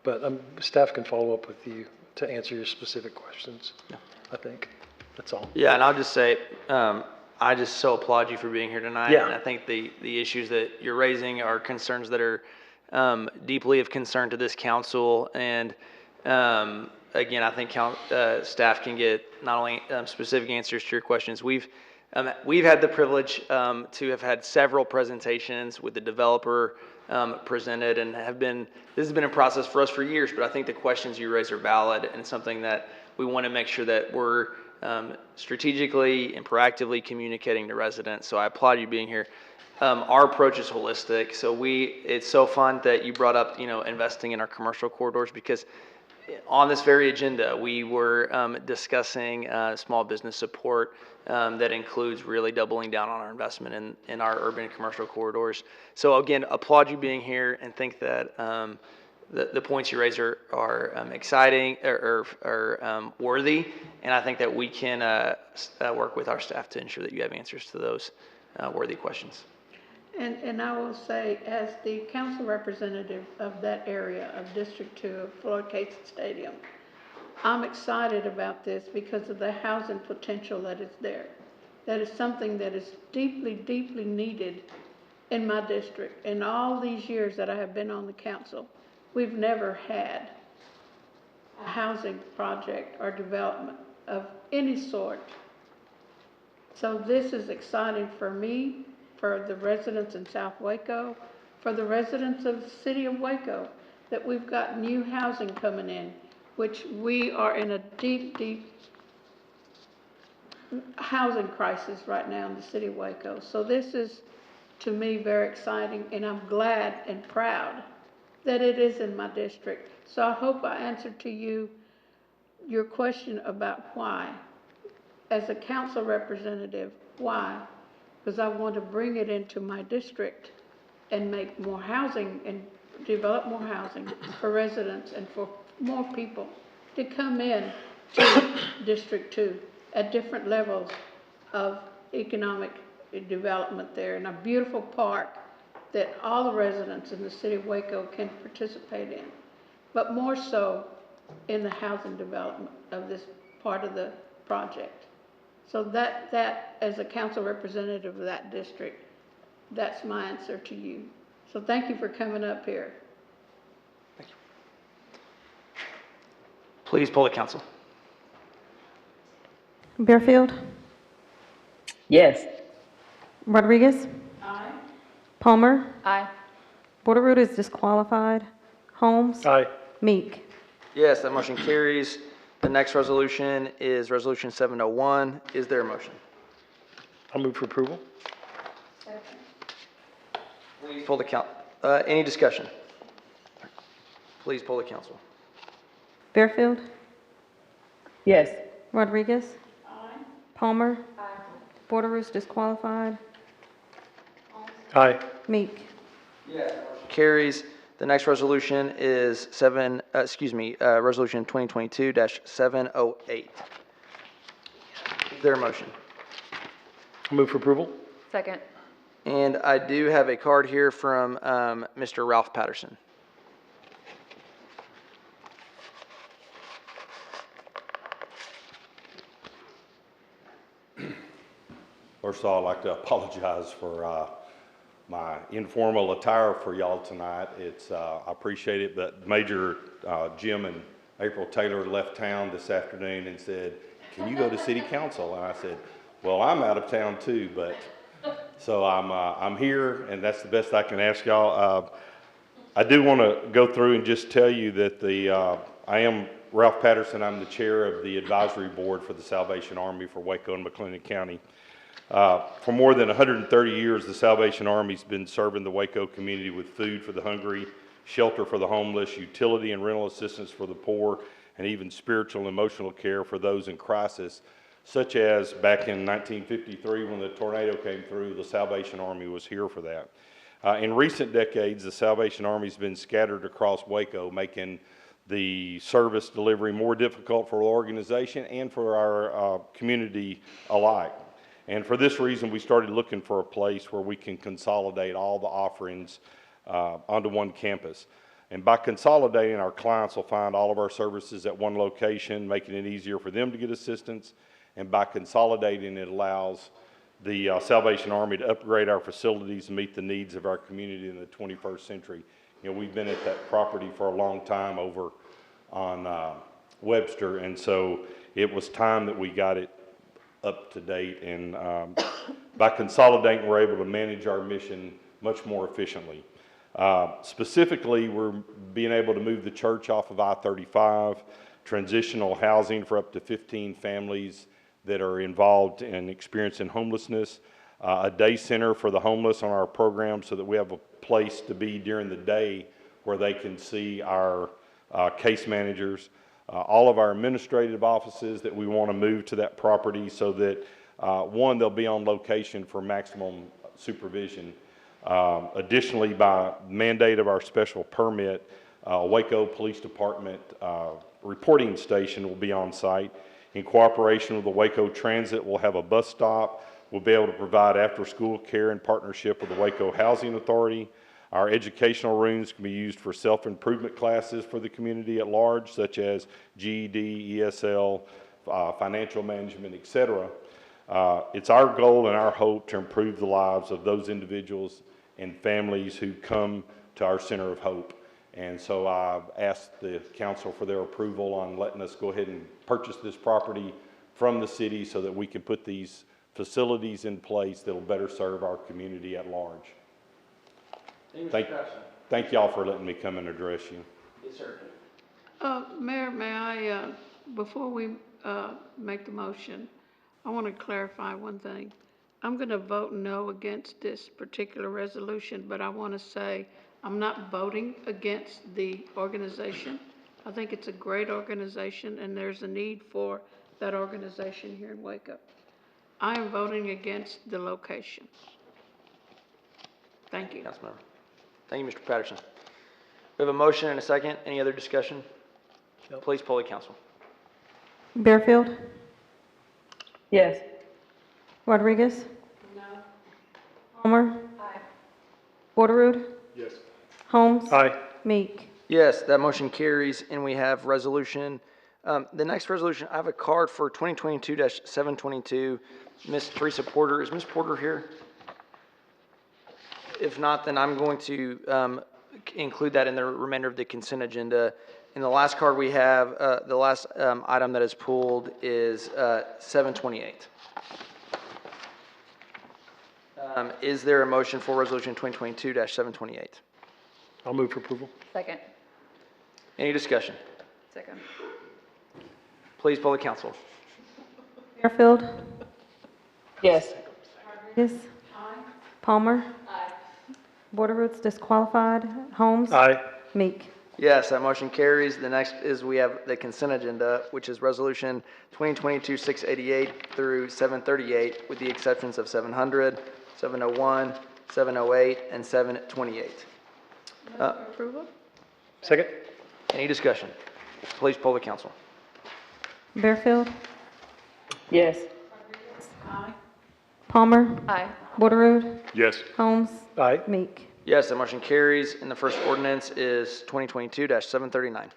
But staff can follow up with you to answer your specific questions. Yeah. I think that's all. Yeah, and I'll just say, I just so applaud you for being here tonight. Yeah. And I think the issues that you're raising are concerns that are deeply of concern to this council. And again, I think staff can get not only specific answers to your questions. We've We've had the privilege to have had several presentations with the developer presented, and this has been a process for us for years, but I think the questions you raise are valid and something that we want to make sure that we're strategically and proactively communicating to residents. So I applaud you being here. Our approach is holistic. So it's so fun that you brought up, investing in our commercial corridors, because on this very agenda, we were discussing small business support that includes really doubling down on our investment in our urban and commercial corridors. So again, applaud you being here and think that the points you raise are exciting or worthy, and I think that we can work with our staff to ensure that you have answers to those worthy questions. And I will say, as the council representative of that area of District 2 of Floyd Cates Stadium, I'm excited about this because of the housing potential that is there. That is something that is deeply, deeply needed in my district. In all these years that I have been on the council, we've never had a housing project or development of any sort. So this is exciting for me, for the residents in South Waco, for the residents of the city of Waco, that we've got new housing coming in, which we are in a deep, deep housing crisis right now in the city of Waco. So this is, to me, very exciting, and I'm glad and proud that it is in my district. So I hope I answered to you your question about why. As a council representative, why? Because I want to bring it into my district and make more housing and develop more housing for residents and for more people to come in to District 2 at different levels of economic development there, in a beautiful park that all the residents in the city of Waco can participate in, but more so in the housing development of this part of the project. So that as a council representative of that district, that's my answer to you. So thank you for coming up here. Thank you. Please poll the council. Bearfield? Yes. Rodriguez? Aye. Palmer? Aye. Borderoot is disqualified. Holmes? Aye. Meek? Yes, that motion carries. The next resolution is Resolution 701. Is there a motion? I'll move for approval. Please poll the council. Any discussion? Please poll the council. Bearfield? Yes. Rodriguez? Aye. Palmer? Aye. Borderoot disqualified. Aye. Meek? Yes. Carries. The next resolution is Resolution 2022-708. Is there a motion? I'll move for approval. Second. And I do have a card here from Mr. Ralph Patterson. First of all, I'd like to apologize for my informal attire for y'all tonight. I appreciate it, but Major Jim and April Taylor left town this afternoon and said, "Can you go to City Council?" And I said, "Well, I'm out of town too, but..." So I'm here, and that's the best I can ask y'all. I do want to go through and just tell you that I am Ralph Patterson. I'm the chair of the advisory board for the Salvation Army for Waco and McLennan County. For more than 130 years, the Salvation Army's been serving the Waco community with food for the hungry, shelter for the homeless, utility and rental assistance for the poor, and even spiritual and emotional care for those in crisis, such as back in 1953 when the tornado came through. The Salvation Army was here for that. In recent decades, the Salvation Army's been scattered across Waco, making the service delivery more difficult for our organization and for our community alike. And for this reason, we started looking for a place where we can consolidate all the offerings onto one campus. And by consolidating, our clients will find all of our services at one location, making it easier for them to get assistance. And by consolidating, it allows the Salvation Army to upgrade our facilities and meet the needs of our community in the 21st century. You know, we've been at that property for a long time over on Webster, and so it was time that we got it up to date. And by consolidating, we're able to manage our mission much more efficiently. Specifically, we're being able to move the church off of I-35, transitional housing for up to 15 families that are involved in experiencing homelessness, a day center for the homeless on our program so that we have a place to be during the day where they can see our case managers, all of our administrative offices that we want to move to that property so that, one, they'll be on location for maximum supervision. Additionally, by mandate of our special permit, Waco Police Department reporting station will be on site. In cooperation with the Waco Transit, we'll have a bus stop. We'll be able to provide after-school care in partnership with the Waco Housing Authority. Our educational rooms can be used for self-improvement classes for the community at large, such as GED, ESL, financial management, etc. It's our goal and our hope to improve the lives of those individuals and families who come to our Center of Hope. And so I've asked the council for their approval on letting us go ahead and purchase this property from the city so that we can put these facilities in place that will better serve our community at large. Thank y'all for letting me come and address you. Yes, sir. Mayor, may I, before we make the motion, I want to clarify one thing. I'm going to vote no against this particular resolution, but I want to say I'm not voting against the organization. I think it's a great organization, and there's a need for that organization here in Waco. I am voting against the location. Thank you. Councilmember. Thank you, Mr. Patterson. We have a motion and a second. Any other discussion? No. Please poll the council. Bearfield? Yes. Rodriguez? No. Palmer? Aye. Borderood? Yes. Holmes? Aye. Meek? Yes, that motion carries, and we have resolution. The next resolution, I have a card for 2022-722. Miss Teresa Porter. Is Miss Porter here? If not, then I'm going to include that in the remainder of the consent agenda. And the last card we have, the last item that is pulled is 728. Is there a motion for resolution 2022-728? I'll move for approval. Second. Any discussion? Second. Please poll the council. Bearfield? Yes. Rodriguez? Aye. Palmer? Aye. Borderood's disqualified. Holmes? Aye. Meek? Yes, that motion carries. The next is we have the consent agenda, which is resolution 2022-688 through 738, with the exceptions of 700, 701, 708, and 728. Approval? Second? Any discussion? Please poll the council. Bearfield? Yes. Aye. Palmer? Aye. Borderood? Yes. Holmes? Aye. Meek? Yes, that motion carries. And the first ordinance is 2022-739.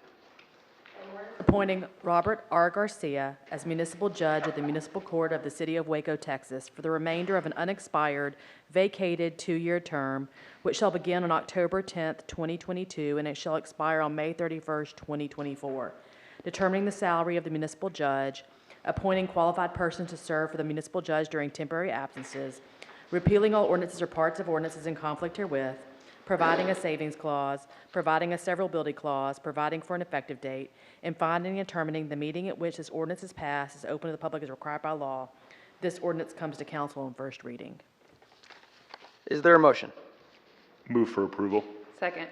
Appointing Robert R. Garcia as municipal judge of the Municipal Court of the City of Waco, Texas, for the remainder of an unexpired, vacated 2-year term, which shall begin on October 10th, 2022, and it shall expire on May 31st, 2024. Determining the salary of the municipal judge, appointing qualified persons to serve for the municipal judge during temporary absences, repealing all ordinances or parts of ordinances in conflict herewith, providing a savings clause, providing a severability clause, providing for an effective date, and finding and determining the meeting at which this ordinance is passed is open to the public as required by law. This ordinance comes to council on first reading. Is there a motion? Move for approval. Second.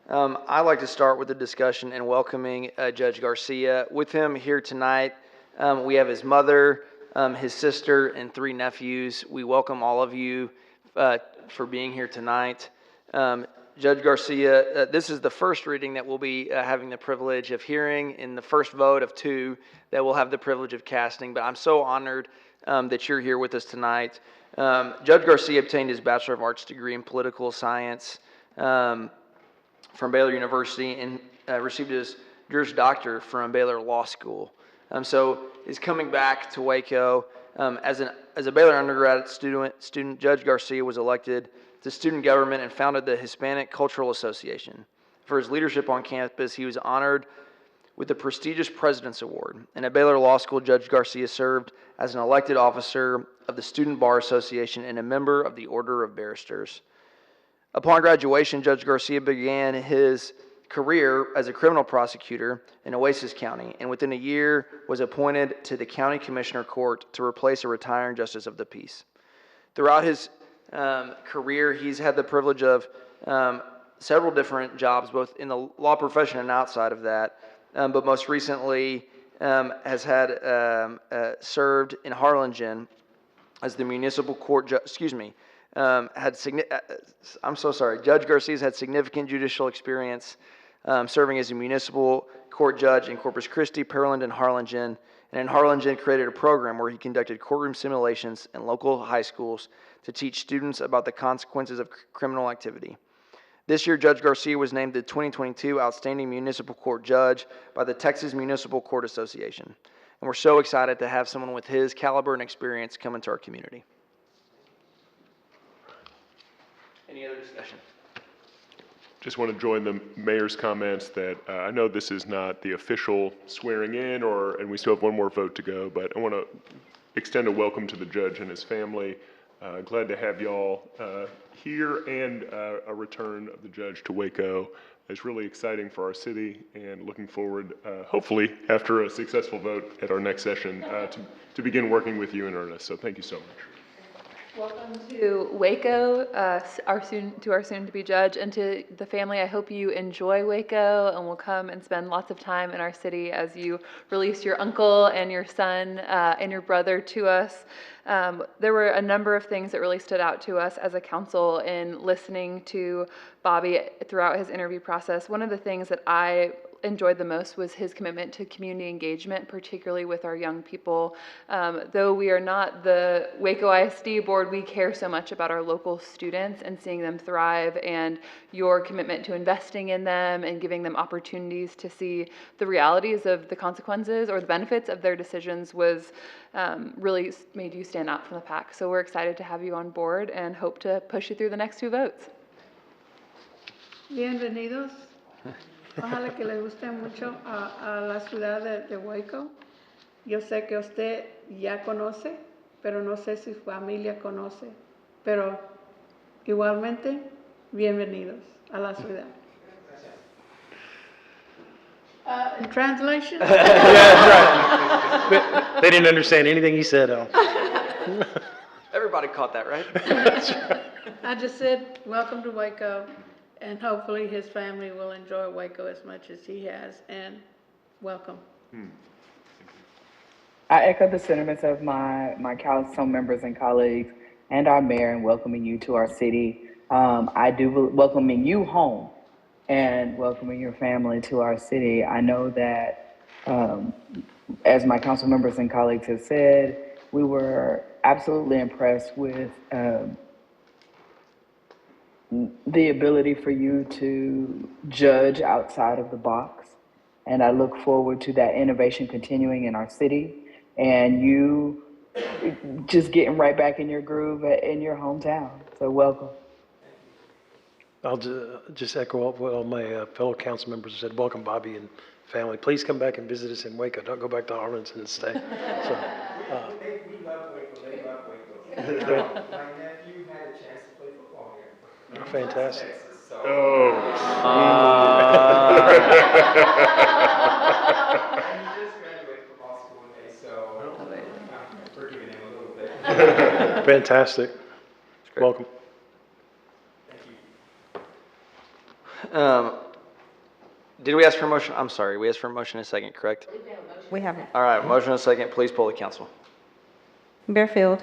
I'd like to start with the discussion and welcoming Judge Garcia. With him here tonight, we have his mother, his sister, and 3 nephews. We welcome all of you for being here tonight. Judge Garcia, this is the first reading that we'll be having the privilege of hearing, and the first vote of 2 that we'll have the privilege of casting. But I'm so honored that you're here with us tonight. Judge Garcia obtained his Bachelor of Arts degree in political science from Baylor University and received his Juris Doctor from Baylor Law School. So he's coming back to Waco. As a Baylor undergraduate student, Judge Garcia was elected to student government and founded the Hispanic Cultural Association. For his leadership on campus, he was honored with the prestigious President's Award. And at Baylor Law School, Judge Garcia served as an elected officer of the Student Bar Association and a member of the Order of Barristers. Upon graduation, Judge Garcia began his career as a criminal prosecutor in Oasis County, and within a year was appointed to the County Commissioner Court to replace a retiring Justice of the Peace. Throughout his career, he's had the privilege of several different jobs, both in the law profession and outside of that, but most recently has had served in Harlingen as the municipal court I'm so sorry. Judge Garcia's had significant judicial experience serving as a municipal court judge in Corpus Christi, Pearland, and Harlingen. And in Harlingen, created a program where he conducted courtroom simulations in local high schools to teach students about the consequences of criminal activity. This year, Judge Garcia was named the 2022 Outstanding Municipal Court Judge by the Texas Municipal Court Association. And we're so excited to have someone with his caliber and experience come into our community. Any other discussion? Just want to join the mayor's comments that I know this is not the official swearing in, and we still have one more vote to go, but I want to extend a welcome to the judge and his family. Glad to have y'all here, and a return of the judge to Waco. It's really exciting for our city, and looking forward, hopefully, after a successful vote at our next session, to begin working with you in earnest. So thank you so much. Welcome to Waco, our soon-to-be judge, and to the family. I hope you enjoy Waco and will come and spend lots of time in our city as you release your uncle and your son and your brother to us. There were a number of things that really stood out to us as a council in listening to Bobby throughout his interview process. One of the things that I enjoyed the most was his commitment to community engagement, particularly with our young people. Though we are not the Waco ISD board, we care so much about our local students and seeing them thrive, and your commitment to investing in them and giving them opportunities to see the realities of the consequences or the benefits of their decisions was really made you stand out from the pack. So we're excited to have you on board and hope to push you through the next 2 votes. Bienvenidos. Ojalá que les guste mucho a la ciudad de Waco. Yo sé que usted ya conoce, pero no sé si su familia conoce. Pero igualmente, bienvenidos a la ciudad. In translation? Yeah, that's right. They didn't understand anything he said. Everybody caught that, right? I just said, welcome to Waco. And hopefully his family will enjoy Waco as much as he has, and welcome. I echo the sentiments of my council members and colleagues and our mayor in welcoming you to our city. I do welcoming you home and welcoming your family to our city. I know that, as my council members and colleagues have said, we were absolutely impressed with the ability for you to judge outside of the box. And I look forward to that innovation continuing in our city and you just getting right back in your groove in your hometown. So welcome. I'll just echo what all my fellow council members said. Welcome, Bobby and family. Please come back and visit us in Waco. Don't go back to Arlington and stay. So, We love Waco. They love Waco. My nephew had a chance to play football here. Fantastic. Texas, so. Oh. And he just graduated from law school today, so I'm forgiving him a little bit. Fantastic. Welcome. Did we ask for a motion? I'm sorry, we asked for a motion and a second, correct? We haven't. All right, motion and a second. Please poll the council. Bearfield.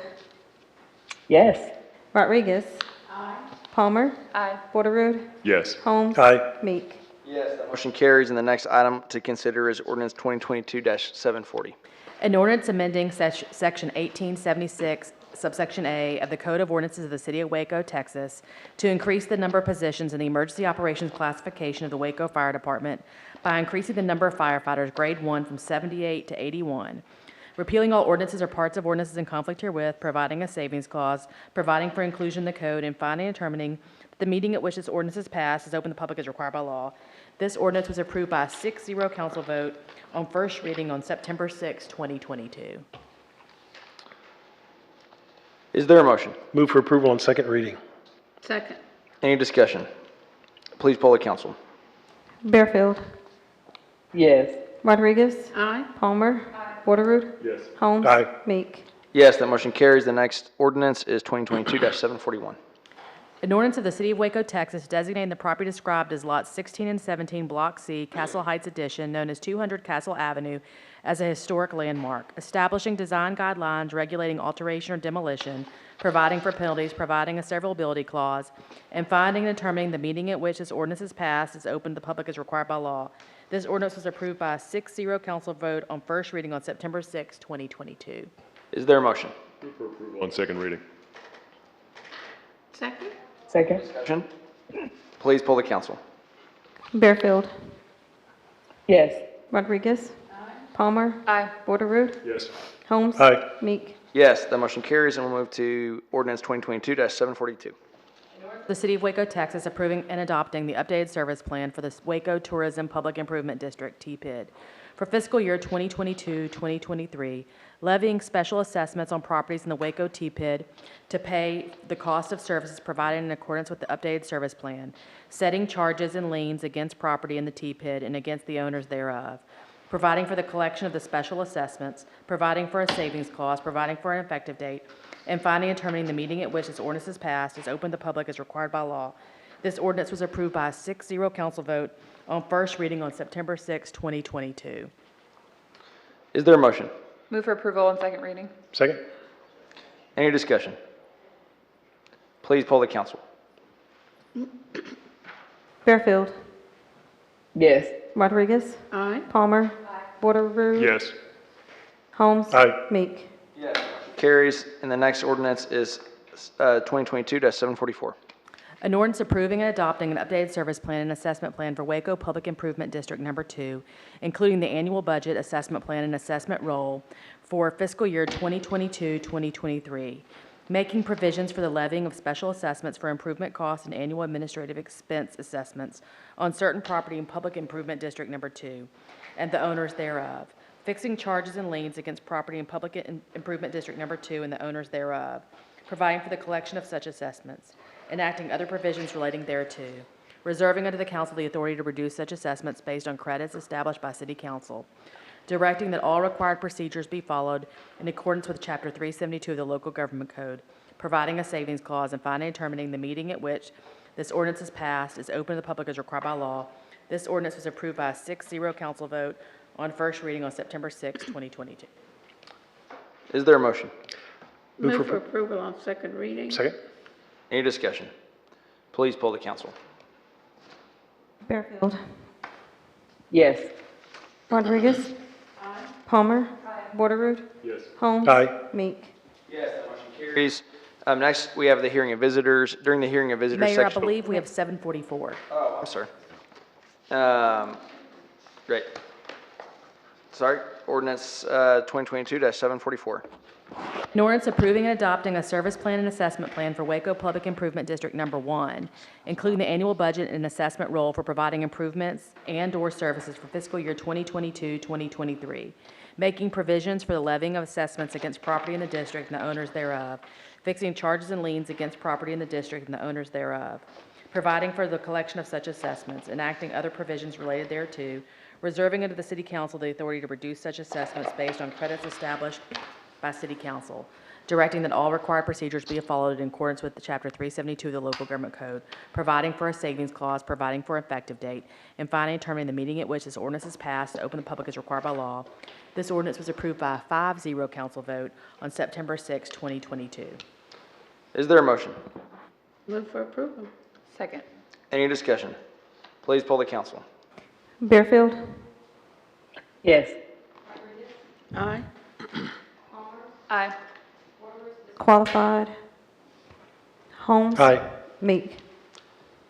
Yes. Rodriguez. Aye. Palmer. Aye. Porterud. Yes. Holmes. Aye. Meek. Yes, that motion carries, and the next item to consider is ordinance 2022-740. An ordinance amending section 1876, subsection A of the Code of Ordinances of the City of Waco, Texas, to increase the number of positions in the emergency operations classification of the Waco Fire Department by increasing the number of firefighters grade 1 from 78 to 81. Repealing all ordinances or parts of ordinances in conflict herewith, providing a savings clause, providing for inclusion in the code, and finding and determining that the meeting at which this ordinance is passed is open to the public as required by law. This ordinance was approved by a 6-0 council vote on first reading on September 6, 2022. Is there a motion? Move for approval on second reading. Second. Any discussion? Please poll the council. Bearfield. Yes. Rodriguez. Aye. Palmer. Borderoot. Yes. Holmes. Aye. Meek. Yes, that motion carries. The next ordinance is 2022-741. An ordinance of the City of Waco, Texas, designating the property described as lots 16 and 17, Block C, Castle Heights Edition, known as 200 Castle Avenue, as a historic landmark, establishing design guidelines regulating alteration or demolition, providing for penalties, providing a severability clause, and finding and determining the meeting at which this ordinance is passed is open to the public as required by law. This ordinance was approved by a 6-0 council vote on first reading on September 6, 2022. Is there a motion? Move for approval on second reading. Second. Second. Discussion? Please poll the council. Bearfield. Yes. Rodriguez. Palmer. Aye. Borderoot. Yes. Holmes. Aye. Meek. Yes, that motion carries, and we'll move to ordinance 2022-742. The City of Waco, Texas, approving and adopting the updated service plan for the Waco Tourism Public Improvement District, TPID, for fiscal year 2022-2023, levying special assessments on properties in the Waco TPID to pay the cost of services provided in accordance with the updated service plan, setting charges and liens against property in the TPID and against the owners thereof, providing for the collection of the special assessments, providing for a savings clause, providing for an effective date, and finding and determining the meeting at which this ordinance is passed is open to the public as required by law. This ordinance was approved by a 6-0 council vote on first reading on September 6, 2022. Is there a motion? Move for approval on second reading. Second. Any discussion? Please poll the council. Bearfield. Yes. Rodriguez. Aye. Palmer. Borderoot. Yes. Holmes. Aye. Meek. Carries, and the next ordinance is 2022-744. An ordinance approving and adopting an updated service plan and assessment plan for Waco Public Improvement District Number 2, including the annual budget, assessment plan, and assessment roll for fiscal year 2022-2023, making provisions for the levying of special assessments for improvement costs and annual administrative expense assessments on certain property in Public Improvement District Number 2 and the owners thereof, fixing charges and liens against property in Public Improvement District Number 2 and the owners thereof, providing for the collection of such assessments, enacting other provisions relating thereto, reserving unto the council the authority to reduce such assessments based on credits established by city council, directing that all required procedures be followed in accordance with Chapter 372 of the Local Government Code, providing a savings clause, and finally determining the meeting at which this ordinance is passed is open to the public as required by law. This ordinance was approved by a 6-0 council vote on first reading on September 6, 2022. Is there a motion? Move for approval on second reading. Second. Any discussion? Please poll the council. Bearfield. Yes. Rodriguez. Palmer. Borderoot. Yes. Holmes. Aye. Meek. Yes, that motion carries. Next, we have the hearing of visitors. During the hearing of visitors Mayor, I section. believe we have 744. Oh, I'm sorry. Great. Sorry, ordinance 2022-744. An ordinance approving and adopting a service plan and assessment plan for Waco Public Improvement District Number 1, including the annual budget and assessment roll for providing improvements and/or services for fiscal year 2022-2023, making provisions for the levying of assessments against property in the district and the owners thereof, fixing charges and liens against property in the district and the owners thereof, providing for the collection of such assessments, enacting other provisions related thereto, reserving unto the city council the authority to reduce such assessments based on credits established by city council, directing that all required procedures be followed in accordance with the Chapter 372 of the Local Government Code, providing for a savings clause, providing for effective date, and finally determining the meeting at which this ordinance is passed to open the public as required by law. This ordinance was approved by a 5-0 council vote on September 6, 2022. Is there a motion? Move for approval. Second. Any discussion? Please poll the council. Bearfield. Yes. Aye. Aye. Qualified. Holmes. Aye. Meek.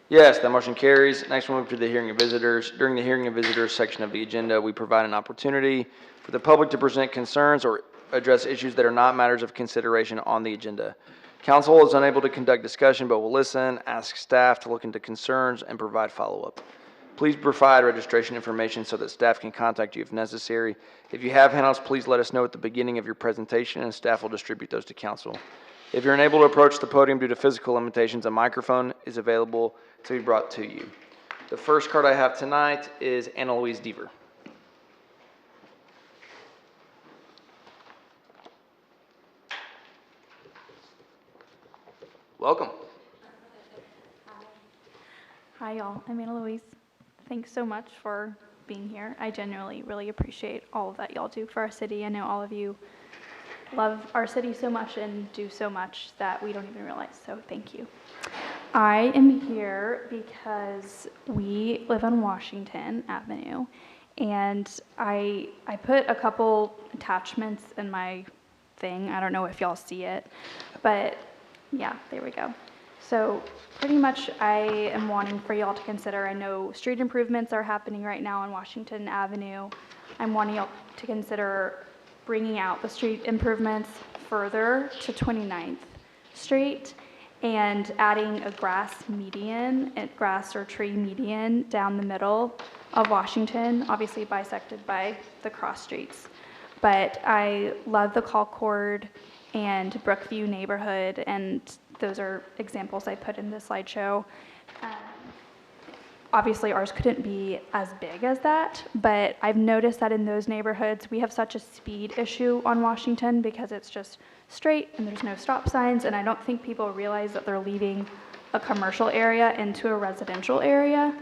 Yes, that motion carries. Next, we'll move to the hearing of visitors. During the hearing of visitors section of the agenda, we provide an opportunity for the public to present concerns or address issues that are not matters of consideration on the agenda. Council is unable to conduct discussion, but will listen, ask staff to look into concerns, and provide follow-up. Please provide registration information so that staff can contact you if necessary. If you have handouts, please let us know at the beginning of your presentation, and staff will distribute those to council. If you're unable to approach the podium due to physical limitations, a microphone is available to be brought to you. The first card I have tonight is Anna Louise Deaver. Welcome. Hi, y'all. I'm Anna Louise. Thanks so much for being here. I genuinely really appreciate all of that y'all do for our city. I know all of you love our city so much and do so much that we don't even realize, so thank you. I am here because we live on Washington Avenue, and I put a couple attachments in my thing. I don't know if y'all see it, but yeah, there we go. So pretty much I am wanting for y'all to consider, I know street improvements are happening right now on Washington Avenue. I'm wanting y'all to consider bringing out the street improvements further to 29th Street and adding a grass median, grass or tree median down the middle of Washington, obviously bisected by the cross streets. But I love the Colcord and Brookview neighborhood, and those are examples I put in the slideshow. Obviously, ours couldn't be as big as that, but I've noticed that in those neighborhoods, we have such a speed issue on Washington because it's just straight and there's no stop signs, and I don't think people realize that they're leaving a commercial area into a residential area.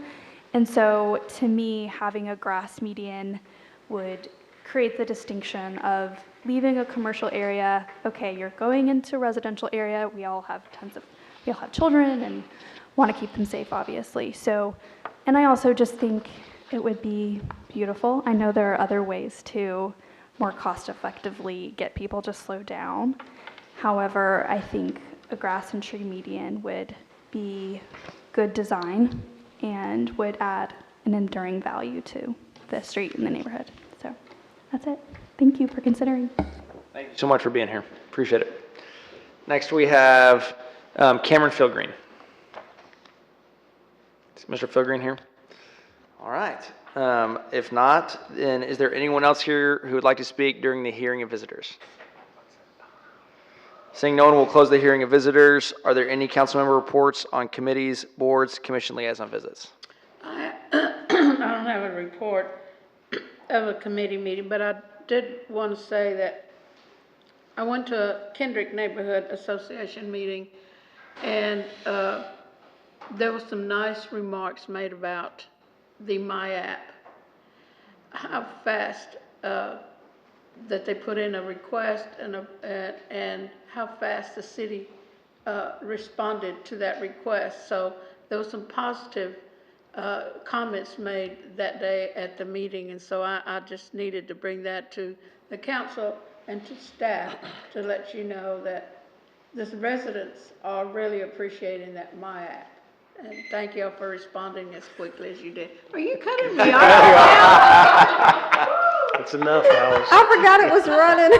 And so, to me, having a grass median would create the distinction of leaving a commercial area. Okay, you're going into a residential area. We all have children and want to keep them safe, obviously. So, and I also just think it would be beautiful. I know there are other ways to more cost effectively get people to slow down. However, I think a grass and tree median would be good design and would add an enduring value to the street and the neighborhood. So that's it. Thank you for considering. Thank you so much for being here. Appreciate it. Next we have Cameron Philgreen. Is Mr. Philgreen here? All right. If not, then is there anyone else here who would like to speak during the hearing of visitors? Seeing no one, will close the hearing of visitors. Are there any council member reports on committees, boards, commission liaison visits? I don't have a report of a committee meeting, but I did want to say that I went to a Kendrick Neighborhood Association meeting, and there were some nice remarks made about the My App, how fast that they put in a request and how fast the city responded to that request. So there was some positive comments made that day at the meeting, and so I just needed to bring that to the council and to staff to let you know that the residents are really appreciating that My App. And thank you all for responding as quickly as you did. Are you cutting me off now? That's enough, Alice. I forgot it was running.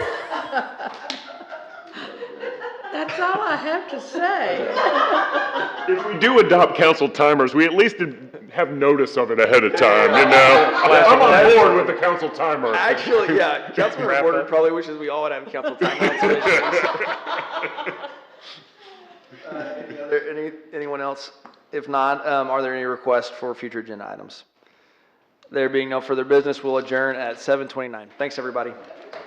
That's all I have to say. If we do adopt council timers, we at least have notice of it ahead of time, you know? I'm on board with the council timer. Actually, yeah, Councilmember Porter probably wishes we all would have council timers. Anyone else? If not, are there any requests for future agenda items? There being no further business, we'll adjourn at 7:29. Thanks, everybody.